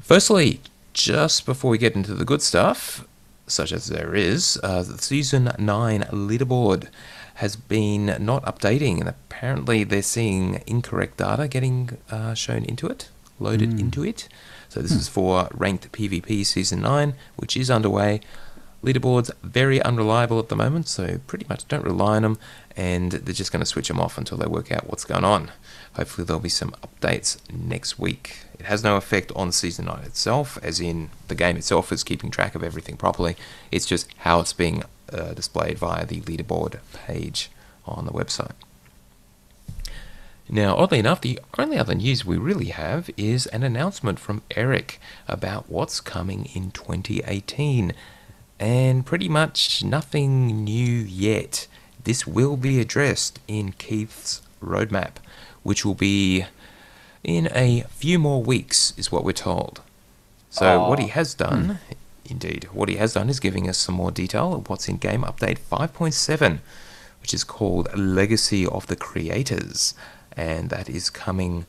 Firstly, just before we get into the good stuff, such as there is, the Season 9 leaderboard has been not updating, and apparently they're seeing incorrect data getting shown into it, loaded into it. So this is for Ranked PvP Season 9, which is underway. Leaderboards very unreliable at the moment, so pretty much don't rely on them, and they're just going to switch them off until they work out what's going on. Hopefully there'll be some updates next week. It has no effect on Season 9 itself, as in the game itself is keeping track of everything properly. It's just how it's being displayed via the leaderboard page on the website. Now, oddly enough, the only other news we really have is an announcement from Eric about what's coming in 2018. And pretty much nothing new yet. This will be addressed in Keith's roadmap, which will be in a few more weeks, is what we're told. So what he has done, indeed, what he has done is giving us some more detail of what's in Game Update 5.7, which is called Legacy of the Creators. And that is coming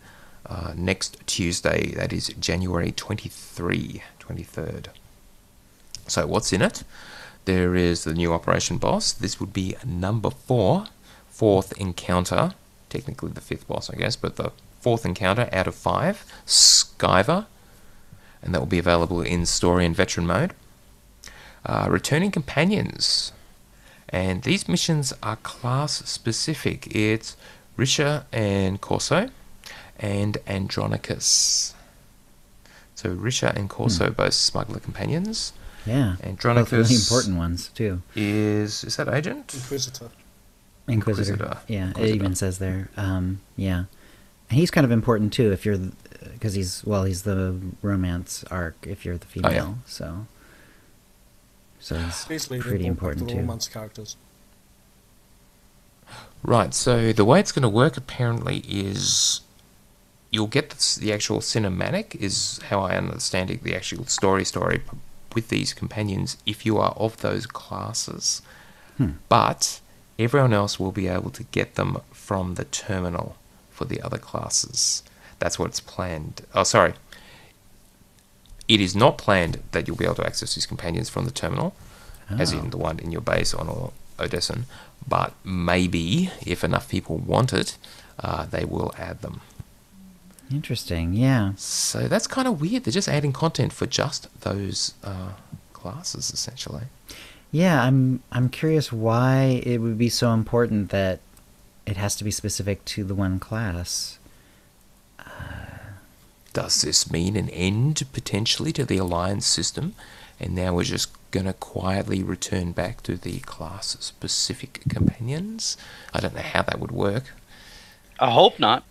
next Tuesday. That is January 23rd. So what's in it? There is the new operation boss. This would be number 4, fourth encounter. Technically the 5th boss, I guess, but the 4th encounter out of 5. Skyver. And that will be available in story and veteran mode. Returning companions. And these missions are class specific. It's Risha and Corso and Andronicus. So Risha and Corso, both smuggler companions. Yeah, Andronicus, both really important ones too. Is that agent? Inquisitor. Yeah, Inquisitor. It even says there. Yeah, and he's kind of important too if you're, because he's the romance arc if you're the female. So he's basically pretty important too. Romance characters. Right. So the way it's going to work apparently is you'll get the actual cinematic, is how I understand it, the actual story with these companions if you are of those classes. But everyone else will be able to get them from the terminal for the other classes. That's what's planned. Oh, sorry. It is not planned that you'll be able to access these companions from the terminal, as in the one in your base on Odessen. But maybe, if enough people want it, they will add them. Interesting, yeah. So that's kind of weird. They're just adding content for just those classes, essentially. Yeah, I'm curious why it would be so important that it has to be specific to the one class. Does this mean an end, potentially, to the Alliance system? And now we're just going to quietly return back to the class-specific companions? I don't know how that would work. I hope not.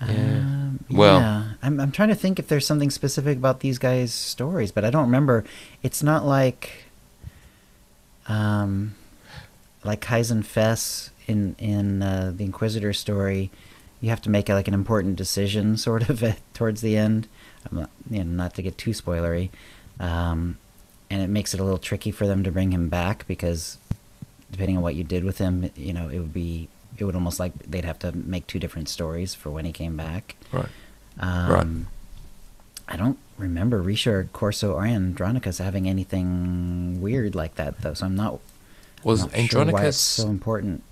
Yeah, I'm trying to think if there's something specific about these guys' stories, but I don't remember. It's not like Kaizen Fess in the Inquisitor story. You have to make like an important decision, sort of, towards the end. Not to get too spoilery, and it makes it a little tricky for them to bring him back because depending on what you did with him, it would almost like they'd have to make 2 different stories for when he came back. Right. I don't remember Risha or Corso or Andronicus having anything weird like that, though. So I'm not sure why it's so important.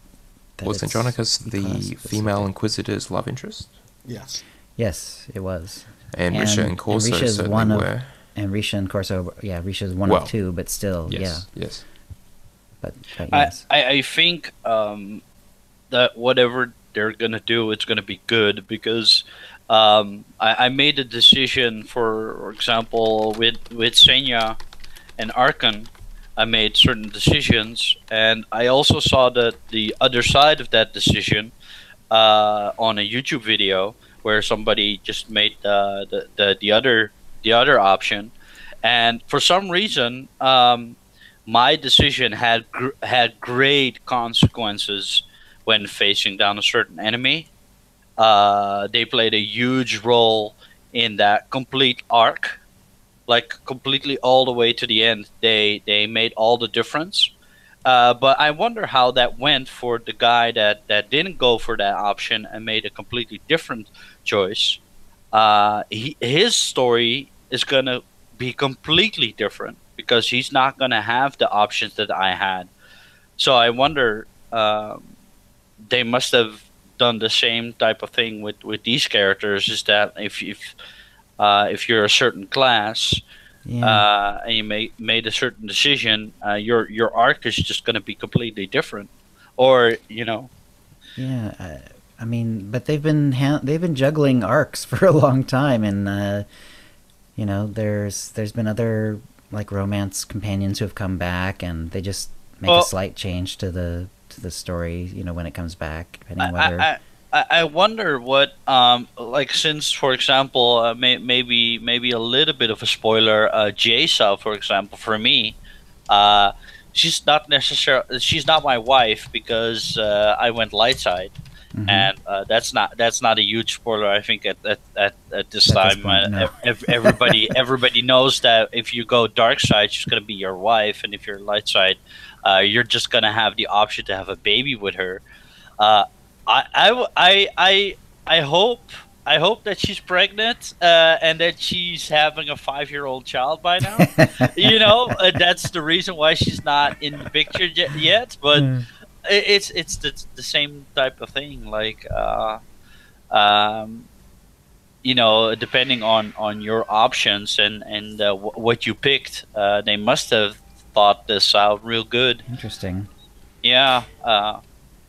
Was Andronicus the female Inquisitor's love interest? Yes. Yes, it was. And Risha and Corso certainly were. And Risha and Corso, yeah, Risha's one of 2, but still, yes, yeah. Yes. But yes. I think that whatever they're going to do, it's going to be good because I made a decision, for example, with Senya and Arkan, I made certain decisions, and I also saw that the other side of that decision on a YouTube video where somebody just made the other option, and for some reason, my decision had great consequences when facing down a certain enemy. They played a huge role in that complete arc. Like completely all the way to the end, they made all the difference. But I wonder how that went for the guy that didn't go for that option and made a completely different choice. His story is gonna be completely different because he's not going to have the options that I had. So I wonder, they must have done the same type of thing with these characters. Is that if you're a certain class, and you made a certain decision, your arc is just going to be completely different, or Yeah, I mean, but they've been juggling arcs for a long time, and there's been other like romance companions who have come back, and they just make a slight change to the story, when it comes back, depending on whether. I wonder what, like, since, for example, maybe a little bit of a spoiler, Jaisa, for example, for me, she's not my wife because I went light side, and that's not a huge spoiler. I think at this time, everybody knows that if you go dark side, she's gonna be your wife, and if you're light side, you're just gonna have the option to have a baby with her. I hope that she's pregnant, and that she's having a 5-year-old child by now. That's the reason why she's not in the picture yet. But it's the same type of thing. Like, depending on your options and what you picked, they must have thought this out real good. Interesting. Yeah.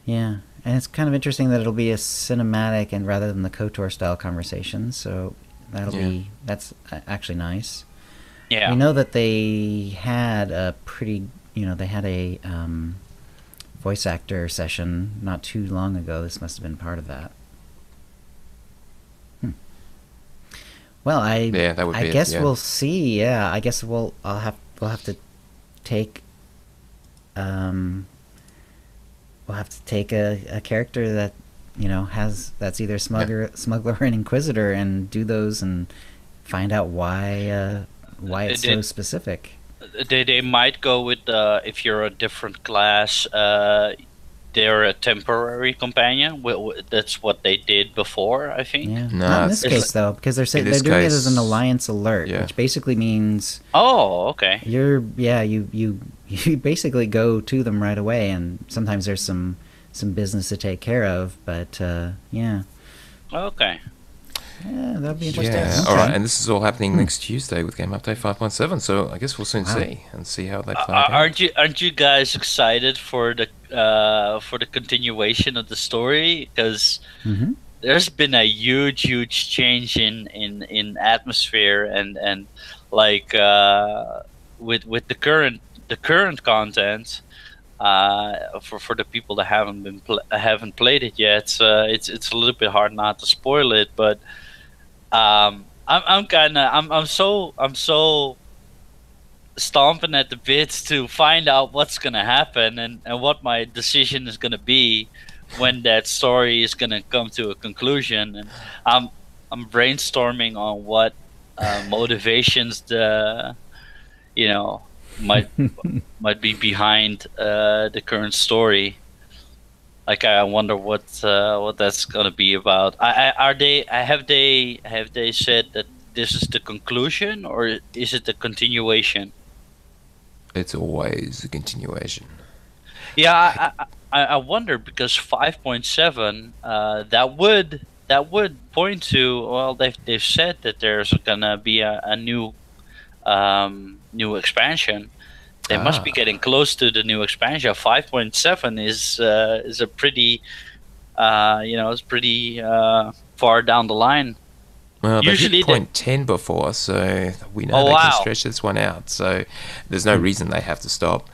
Yeah. And it's kind of interesting that it'll be a cinematic and rather than the KOTOR style conversation. So that's actually nice. Yeah. We know that they had a voice actor session not too long ago. This must have been part of that. Well, I guess we'll see. Yeah, I guess we'll have to take we'll have to take a character that that's either smuggler and inquisitor and do those and find out why it's so specific. They might go with if you're a different class, they're a temporary companion. That's what they did before, I think. Yeah. Not in this case though, because they're saying they're doing it as an alliance alert, which basically means okay. You basically go to them right away, and sometimes there's some business to take care of, but okay. Yeah, that'll be interesting. Yeah, okay. All right, and this is all happening next Tuesday with Game Update 5.7. So I guess we'll soon see how they play out. Aren't you guys excited for the continuation of the story? Because there's been a huge change in atmosphere and like with the current content. For the people that haven't played it yet, it's a little bit hard not to spoil it, but. I'm so stomping at the bits to find out what's gonna happen and what my decision is gonna be when that story is gonna come to a conclusion, and I'm brainstorming on what motivations might be behind the current story. Like, I wonder what that's gonna be about. Have they said that this is the conclusion, or is it the continuation? It's always a continuation. Yeah, I wonder, because 5.7 that would point to, well, they've said that there's gonna be a new expansion. They must be getting close to the new expansion. 5.7 is a pretty, it's pretty far down the line. Well, they hit point 10 before, so we know they can stretch this one out. So there's no reason they have to stop.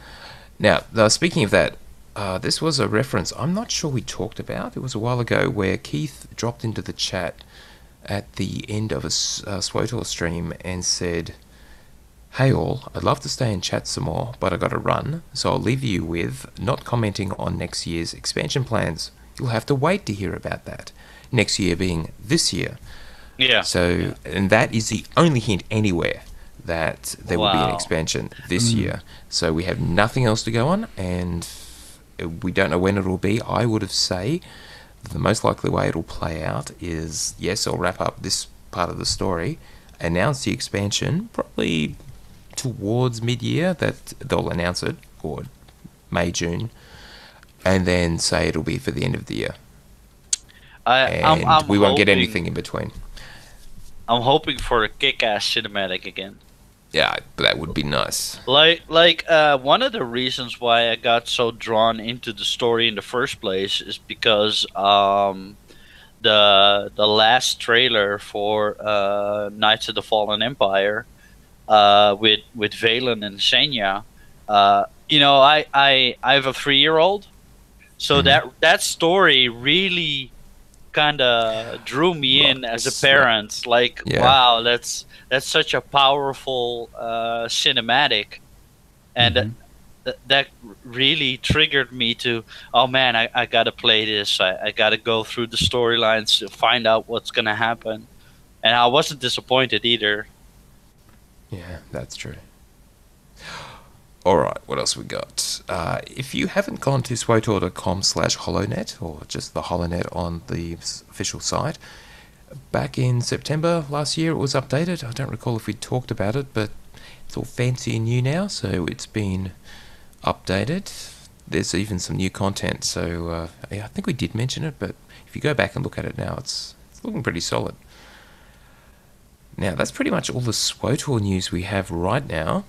Now, speaking of that, this was a reference I'm not sure we talked about. It was a while ago where Keith dropped into the chat at the end of a SWTOR stream and said, "Hey all, I'd love to stay and chat some more, but I gotta run, so I'll leave you with not commenting on next year's expansion plans. You'll have to wait to hear about that. Next year being this year." Yeah. So, and that is the only hint anywhere that there will be an expansion this year. So we have nothing else to go on, and we don't know when it'll be. I would have say the most likely way it'll play out is, yes, I'll wrap up this part of the story, announce the expansion, probably towards mid-year that they'll announce it, or May, June, and then say it'll be for the end of the year. And we won't get anything in between. I'm hoping for a kick-ass cinematic again. Yeah, that would be nice. Like one of the reasons why I got so drawn into the story in the first place is because the last trailer for Knights of the Fallen Empire with Valen and Senya, you know, I have a 3-year-old, so that story really kind of drew me in as a parent. Like, wow, that's such a powerful cinematic, and that really triggered me to, oh man, I gotta play this. I gotta go through the storylines to find out what's gonna happen, and I wasn't disappointed either. Yeah, that's true. Alright, what else we got? If you haven't gone to swotor.com/HoloNet, or just the HoloNet on the official site, back in September last year it was updated. I don't recall if we talked about it, but it's all fancy and new now, so it's been updated. There's even some new content, so yeah, I think we did mention it, but if you go back and look at it now, it's looking pretty solid. Now, that's pretty much all the SWOTOR news we have right now.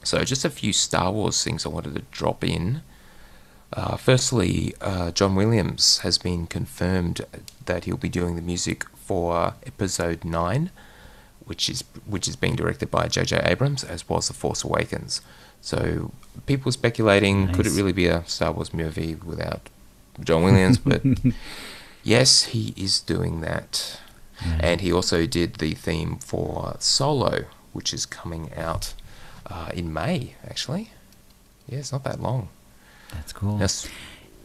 So just a few Star Wars things I wanted to drop in. Firstly, John Williams has been confirmed that he'll be doing the music for Episode 9, which is being directed by J.J. Abrams, as was The Force Awakens. So people speculating, could it really be a Star Wars movie without John Williams? But yes, he is doing that. And he also did the theme for Solo, which is coming out in May, actually. Yeah, it's not that long. That's cool. Yes.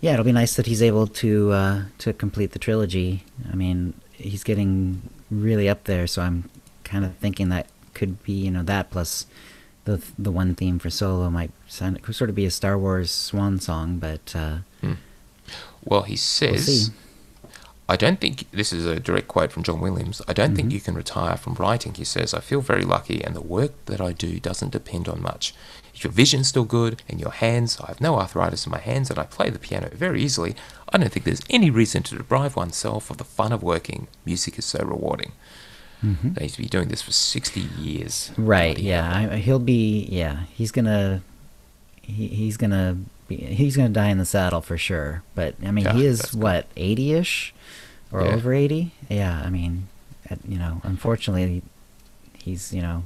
Yeah, it'll be nice that he's able to complete the trilogy. I mean, he's getting really up there, so I'm kind of thinking that could be, you know, that plus the one theme for Solo might sort of be a Star Wars swan song, but well, he says, we'll see. I don't think, this is a direct quote from John Williams, I don't think you can retire from writing. He says, I feel very lucky and the work that I do doesn't depend on much. If your vision's still good and your hands, I have no arthritis in my hands and I play the piano very easily, I don't think there's any reason to deprive oneself of the fun of working. Music is so rewarding. They used to be doing this for 60 years. Right, yeah. He'll be, yeah, he's gonna die in the saddle for sure. But, I mean, he is, what, 80-ish? Or over 80? Yeah, I mean, you know, unfortunately, he's, you know,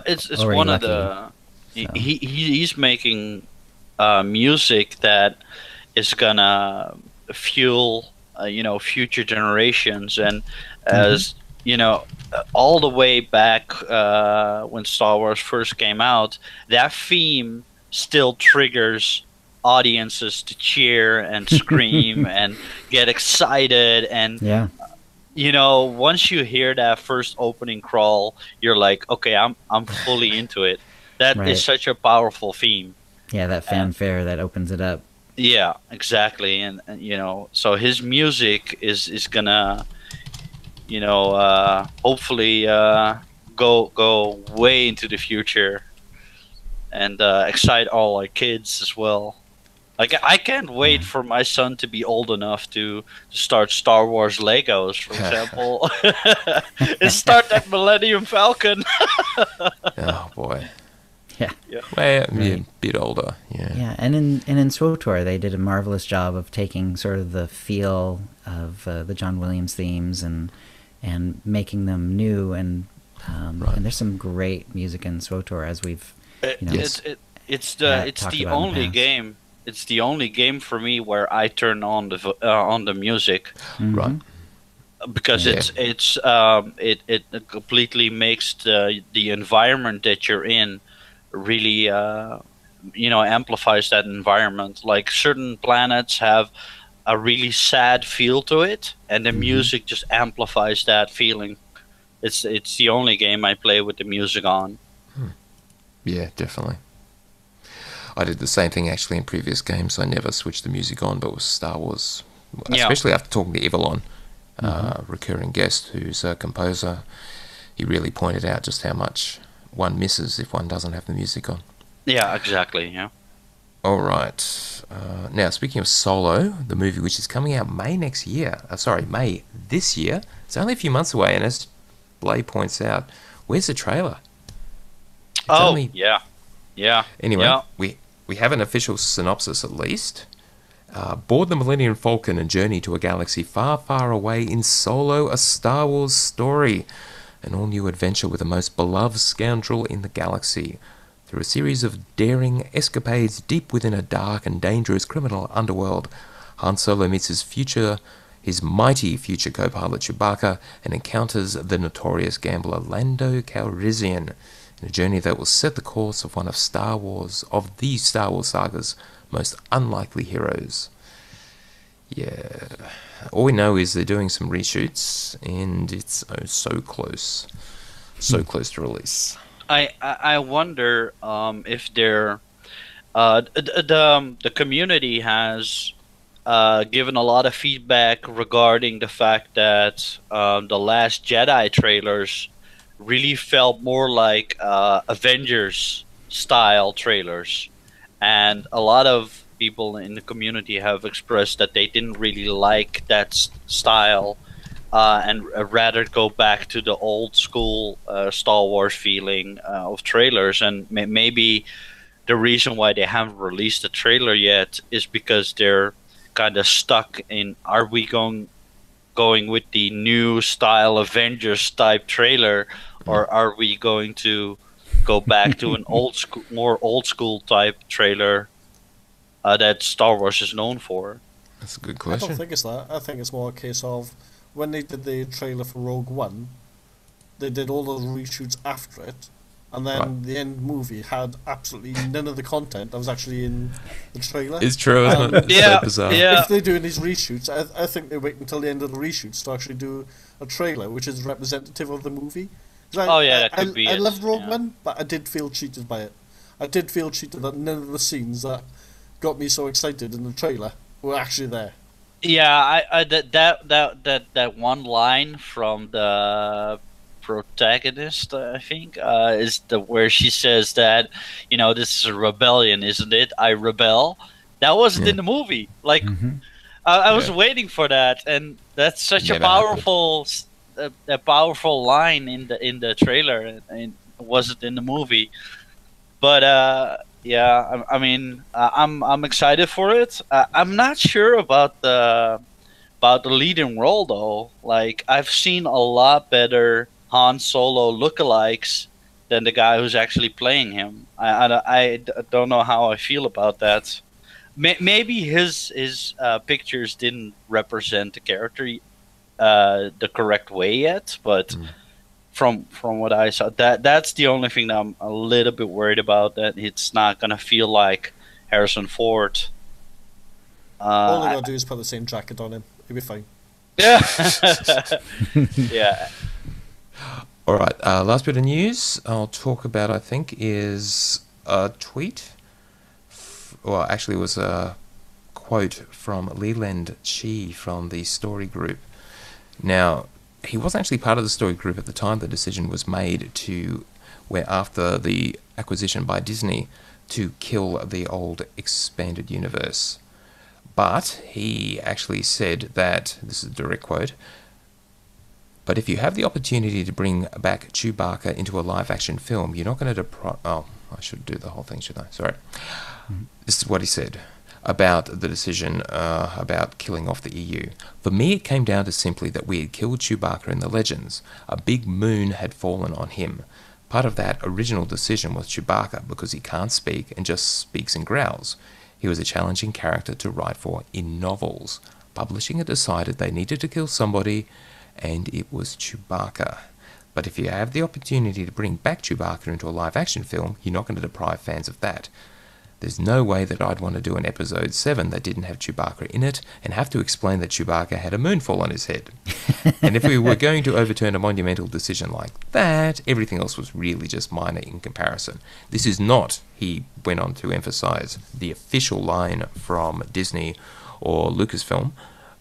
it's one lucky, of the... so. He's making music that is gonna fuel, you know, future generations. And as, you know, all the way back when Star Wars first came out, that theme still triggers audiences to cheer and scream and get excited, and you know, once you hear that first opening crawl, you're like, okay, I'm fully into it. That is such a powerful theme. Yeah, that fanfare that opens it up. Yeah, exactly. And you know, so his music is gonna, you know, hopefully go way into the future and excite all our kids as well. Like, I can't wait for my son to be old enough to start Star Wars Legos, for example, and start that Millennium Falcon. Oh boy. Yeah. Well, a bit older. Yeah. Yeah, and in SWOTOR they did a marvelous job of taking sort of the feel of the John Williams themes and making them new, and there's some great music in SWOTOR, as we've, you know, it's the only game. It's the only game for me where I turn on the music, right? Because it completely makes the environment that you're in really you know, amplifies that environment. Like, certain planets have a really sad feel to it, and the music just amplifies that feeling. It's the only game I play with the music on. Yeah, definitely. I did the same thing actually in previous games. I never switched the music on, but with Star Wars, especially after talking to Evelon, recurring guest who's a composer, he really pointed out just how much one misses if one doesn't have the music on. Yeah, exactly. Yeah. All right. Now, speaking of Solo, the movie which is coming out May this year. It's only a few months away, and as Blay points out, where's the trailer? Yeah. Anyway, yeah. we have an official synopsis at least. Board the Millennium Falcon and journey to a galaxy far, far away in Solo, a Star Wars story. An all-new adventure with the most beloved scoundrel in the galaxy. Through a series of daring escapades deep within a dark and dangerous criminal underworld, Han Solo meets his mighty future co-pilot Chewbacca and encounters the notorious gambler Lando Calrissian in a journey that will set the course of one of the Star Wars saga's most unlikely heroes. Yeah, all we know is they're doing some reshoots, and it's so close to release. I wonder if they're the community has given a lot of feedback regarding the fact that the Last Jedi trailers really felt more like Avengers style trailers, and a lot of people in the community have expressed that they didn't really like that style and rather go back to the old school Star Wars feeling of trailers. And maybe the reason why they haven't released a trailer yet is because they're kind of stuck in, are we going with the new style Avengers type trailer, or are we going to go back to an more old school type trailer that Star Wars is known for? That's a good question. I don't think it's that. I think it's more a case of when they did the trailer for Rogue One, they did all those reshoots after it, and then the end movie had absolutely none of the content that was actually in the trailer. It's true, isn't it? It's Yeah, so bizarre. yeah. If they're doing these reshoots, I think they wait until the end of the reshoots to actually do a trailer which is representative of the movie. That could be I it. loved Rogue Yeah. One, but I did feel cheated by it. I did feel cheated that none of the scenes that got me so excited in the trailer were actually there. Yeah, that one line from the protagonist, I think, is where she says that, this is a rebellion, isn't it? I rebel. That wasn't in the movie. Like, I was waiting for that, and that's such a powerful, a powerful line in the trailer, and it wasn't in the movie. But yeah, I mean, I'm excited for it. I'm not sure about the leading role though. Like, I've seen a lot better Han Solo lookalikes than the guy who's actually playing him. I don't know how I feel about that. Maybe his pictures didn't represent the character the correct way yet, but. From what I saw, that's the only thing that I'm a little bit worried about, that it's not gonna feel like Harrison Ford. All they gotta do is put the same jacket on him. He'll be fine. Yeah. Yeah. All right, last bit of news I'll talk about, I think, is a tweet. Well, actually, it was a quote from Leland Chi from the Story Group. Now, he wasn't actually part of the Story Group at the time the decision was made after the acquisition by Disney, to kill the old expanded universe. But he actually said that, this is a direct quote, "But if you have the opportunity to bring back Chewbacca into a live-action film, you're not going to I should do the whole thing, should I? Sorry. This is what he said about the decision about killing off the EU. For me, it came down to simply that we had killed Chewbacca in the Legends. A big moon had fallen on him. Part of that original decision was Chewbacca, because he can't speak and just speaks and growls. He was a challenging character to write for in novels. Publishing had decided they needed to kill somebody, and it was Chewbacca. But if you have the opportunity to bring back Chewbacca into a live-action film, you're not going to deprive fans of that. There's no way that I'd want to do an episode 7 that didn't have Chewbacca in it and have to explain that Chewbacca had a moon fall on his head. And if we were going to overturn a monumental decision like that, everything else was really just minor in comparison. This is not," he went on to emphasize, "the official line from Disney or Lucasfilm,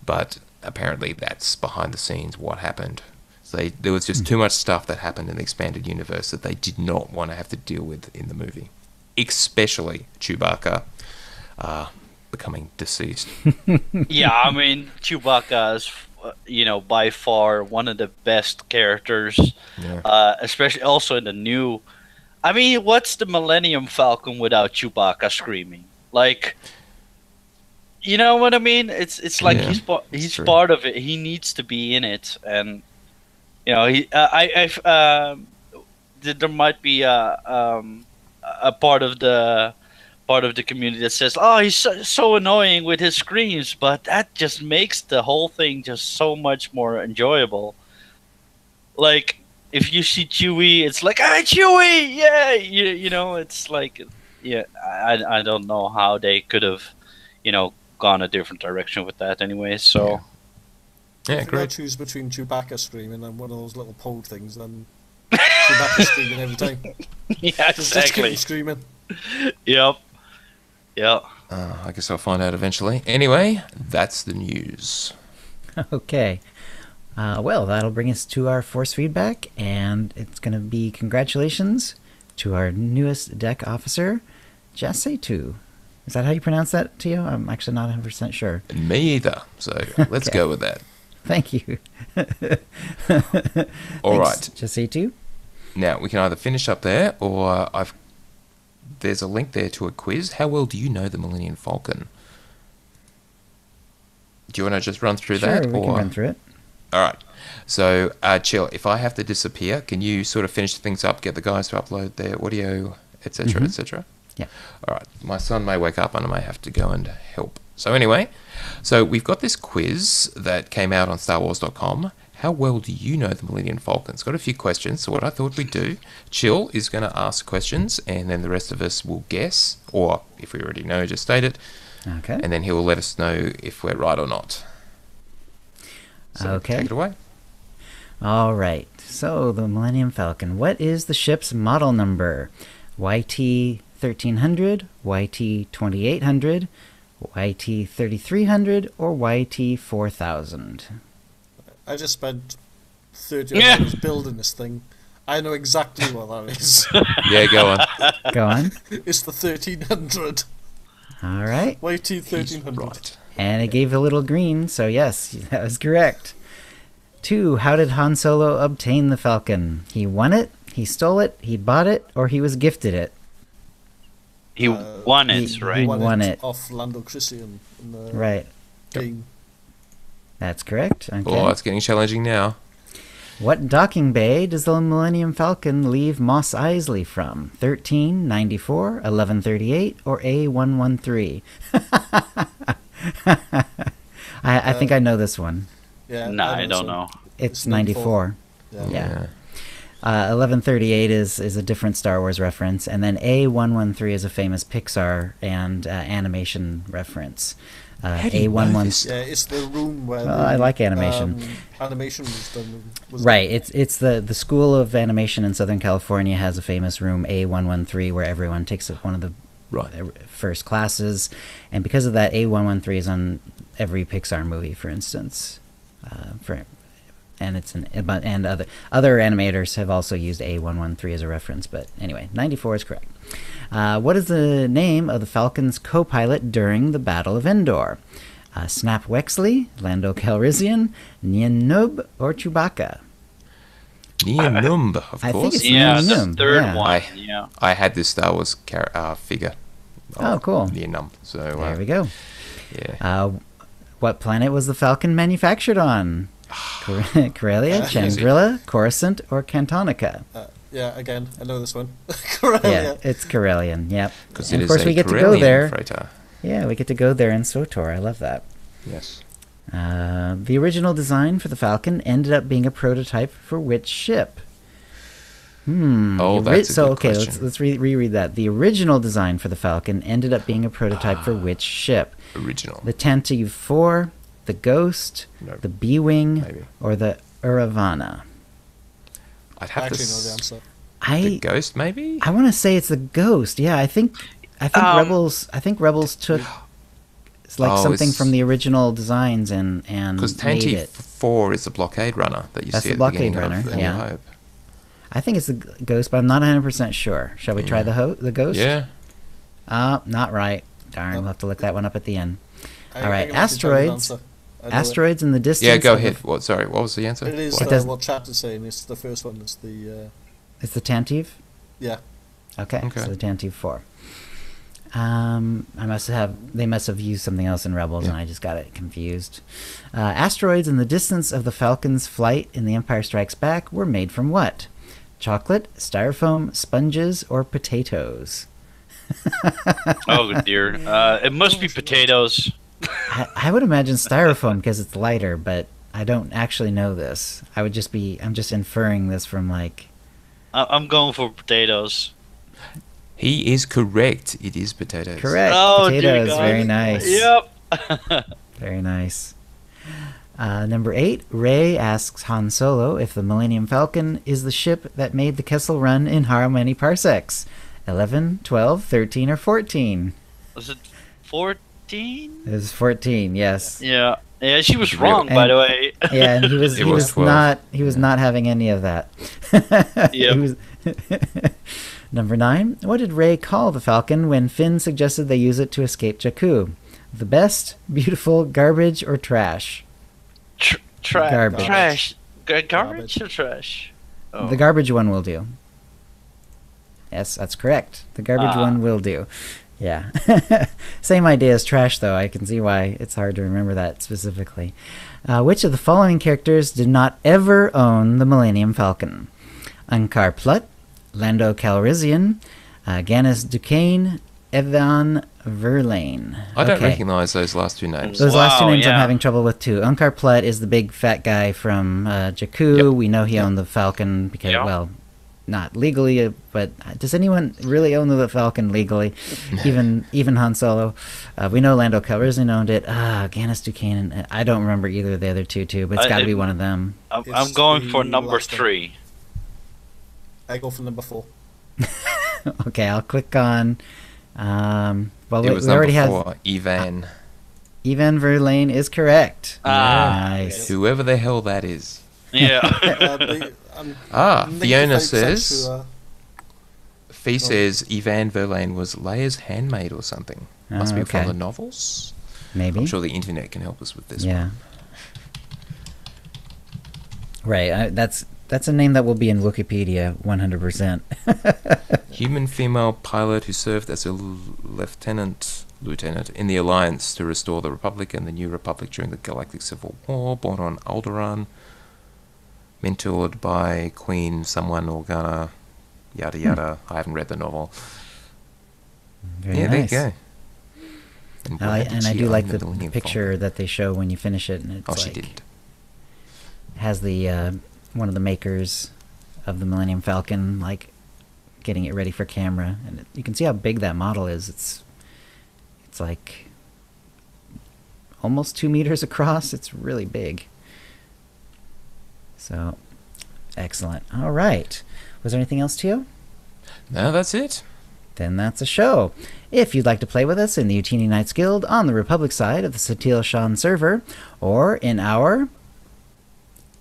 but apparently that's behind the scenes what happened." There was just too much stuff that happened in the expanded universe that they did not want to have to deal with in the movie, especially Chewbacca becoming deceased. Yeah, I mean, Chewbacca is, by far one of the best characters, especially also in the new. I mean, what's the Millennium Falcon without Chewbacca screaming? Like, you know what I mean? It's like he's part of it. He needs to be in it, and there might be a part of the community that says, "Oh, he's so annoying with his screams," but that just makes the whole thing just so much more enjoyable. Like, if you see Chewie, it's like, "Ah, Chewie, yeah!" It's like, I don't know how they could have, gone a different direction with that anyway. So, if I choose between Chewbacca screaming and one of those little pole things, then Chewbacca screaming every time. Yeah, exactly. Just keep screaming. Yep. Yeah. I guess I'll find out eventually. Anyway, that's the news. Okay. Well, that'll bring us to our force feedback, and it's going to be congratulations to our newest deck officer, Jasetu. Is that how you pronounce that to you? I'm actually not 100% sure. Me either. So let's go with that. Thank you. All right. Jasetu. Now, we can either finish up there, or there's a link there to a quiz. How well do you know the Millennium Falcon? Do you want to just run through that? Sure, we can run through it. All right. So, Chill, if I have to disappear, can you sort of finish things up, get the guys to upload their audio, etc., etc.? Yeah. All right. My son may wake up and I may have to go and help. So anyway, we've got this quiz that came out on StarWars.com. How well do you know the Millennium Falcon? It's got a few questions. So what I thought we'd do, Chill is going to ask questions, and then the rest of us will guess, or if we already know, just state it. Okay. And then he will let us know if we're right or not. So okay. Take it away. All right. So the Millennium Falcon. What is the ship's model number? YT-1300, YT-2800, YT-3300, or YT-4000? I just spent 30 hours building this thing. I know exactly what that is. Yeah, go on. Go on. It's the 1300. All right. YT-1300. Right. And it gave a little green, so yes, that was correct. 2. How did Han Solo obtain the Falcon? He won it, he stole it, he bought it, or he was gifted it? He won it, right? He won it. Off Lando Calrissian in the right. game. That's correct. Okay. Oh, it's getting challenging now. What docking bay does the Millennium Falcon leave Mos Eisley from? 1394, 1138, or A113? I think I know this one. Yeah. No, I don't know. It's 94. Yeah. 1138 is a different Star Wars reference, and then A113 is a famous Pixar and animation reference. A113. Yeah, it's the room where I like animation. Animation was done. Right. It's the School of Animation in Southern California has a famous room A113 where everyone takes one of the first classes, and because of that, A113 is on every Pixar movie, for instance. And other animators have also used A113 as a reference. But anyway, 94 is correct. What is the name of the Falcon's co-pilot during the Battle of Endor? Snap Wexley, Lando Calrissian, Nien Nunb, or Chewbacca? Nien Nunb, of course. I think it's Yeah, Nien the Nunb. third one. Yeah. I had this Star Wars figure. Oh, cool. Nien Nunb. So there we go. Yeah. What planet was the Falcon manufactured on? Corellia, Chandrilla, Coruscant, or Cantonica? Yeah, again, I know this one. Corellia. Yeah, it's Corellian, yep. Because And of course we get to go Corellian there. freighter. Yeah, we get to go there in SWTOR. I love that. Yes. The original design for the Falcon ended up being a prototype for which ship? Oh, that's a good okay, question. let's reread that. The original design for the Falcon ended up being a prototype for which ship? Original. The Tantive 4, the Ghost, the B-Wing, Maybe. or the Uravana? I'd have I to actually know the answer. The Ghost, maybe? I want to say it's the Ghost. Yeah, I think Rebels took It's like Oh, something it's- from the original designs and Because made Tantive it. 4 is the blockade runner that you That's see the at the blockade beginning runner, of New yeah. Hope. I think it's the ghost, but I'm not 100% sure. Shall we try the ghost? Yeah. Not right. Darn, Nope. we'll have to look that one up at the end. I All right, can actually tell you the asteroids. answer. I know Asteroids in the distance. Yeah, go of the- ahead. What was the answer? It is It doesn't- what chat is saying. It's the first one. It's the It's the Tantive? yeah. Okay, Okay. so the Tantive 4. They must have used something else in Rebels, and I just got it confused. Asteroids in the distance of the Falcon's flight in The Empire Strikes Back were made from what? Chocolate, styrofoam, sponges, or potatoes? Oh dear. It must be potatoes. I would imagine styrofoam because it's lighter, but I don't actually know this. I'm just inferring this from like. I'm going for potatoes. He is correct. It is potatoes. Correct. Oh, dear Potatoes. God. Very nice. Yep. Very nice. Number 8, Rey asks Han Solo if the Millennium Falcon is the ship that made the Kessel Run in how many parsecs? 11, 12, 13, or 14? Was it 14? It was 14, yes. Yeah. Yeah, she was Really? wrong, by the way. Yeah, and he was It was 12. not having any of that. Yep. He was- Number 9, what did Rey call the Falcon when Finn suggested they use it to escape Jakku? The best, beautiful, garbage, or trash? Garbage. Trash. Garbage or trash? Oh. The garbage one will do. Yes, that's correct. The garbage Ah. one will do. Yeah. Same idea as trash, though. I can see why it's hard to remember that specifically. Which of the following characters did not ever own the Millennium Falcon? Unkar Plutt, Lando Calrissian, Gannis Duquesne, Evan Verlaine. I don't Okay. recognize those last two names. Those last two Wow, names I'm yeah. having trouble with too. Unkar Plutt is the big fat guy from Jakku. Yep. We know he owned the Falcon because, Yeah. well, not legally, but does anyone really own the Falcon legally? even Han Solo. We know Lando Calrissian owned it. Gannis Duquesne. I don't remember either of the other two, but it's got to be one of them. I'm It's going for the number last one. 3. I go for number 4. Okay, I'll click on. Well, It was we already number have 4, Evan. Evan Verlaine is correct. Nice. Whoever the hell that is. Yeah. Fiona 95% says. sure, Fee says Evan Verlaine was Leia's handmaid or something. Must be okay. from the novels. Maybe. I'm sure the internet can help us with this Yeah. one. Right. That's a name that will be in Wikipedia 100%. Human female pilot who served as a lieutenant in the Alliance to restore the Republic and the New Republic during the Galactic Civil War, born on Alderaan, mentored by Queen someone Organa, yada yada. I haven't read the novel. Very yeah, nice. there you go. And, why did And I she do own like the the Millennium picture Falcon? that they show when you finish it, and it's Oh, like she didn't. has the one of the makers of the Millennium Falcon like getting it ready for camera, and you can see how big that model is. It's like almost 2 meters across. It's really big. So excellent. All right. Was there anything else to you? No, that's it. Then that's a show. If you'd like to play with us in the Utini Knights Guild on the Republic side of the Satil Shan server, or in our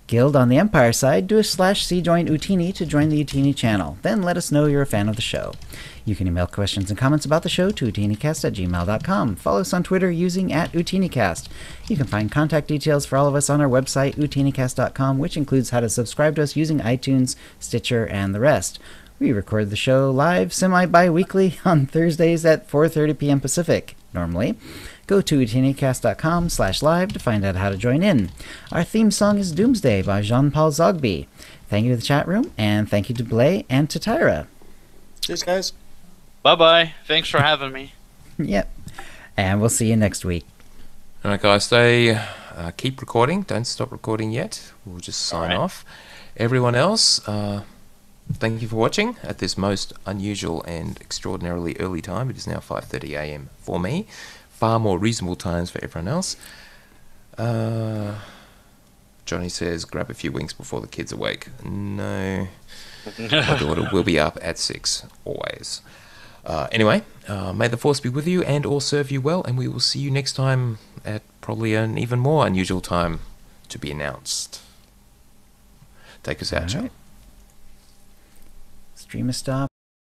Guild on the Empire side, do a /C join Utini to join the Utini channel. Then let us know you're a fan of the show. You can email questions and comments about the show to utinicast@gmail.com. Follow us on Twitter using @utinicast. You can find contact details for all of us on our website, utinicast.com, which includes how to subscribe to us using iTunes, Stitcher, and the rest. We record the show live semi-bi-weekly on Thursdays at 4:30 p.m. Pacific, normally. Go to utinicast.com/live to find out how to join in. Our theme song is Doomsday by Jean-Paul Zogby. Thank you to the chat room, and thank you to Blay and to Tyra. Cheers, guys. Bye-bye. Thanks for having me. Yep. And we'll see you next week. All right, guys, keep recording. Don't stop recording yet. We'll just sign off. Everyone else, thank you for watching at this most unusual and extraordinarily early time. It is now 5:30 a.m. for me. Far more reasonable times for everyone else. Johnny says, grab a few winks before the kids awake. No. My daughter will be up at 6, always. Anyway, may the Force be with you and or serve you well, and we will see you next time at probably an even more unusual time to be announced. Take us out, Joe. Stream a stop.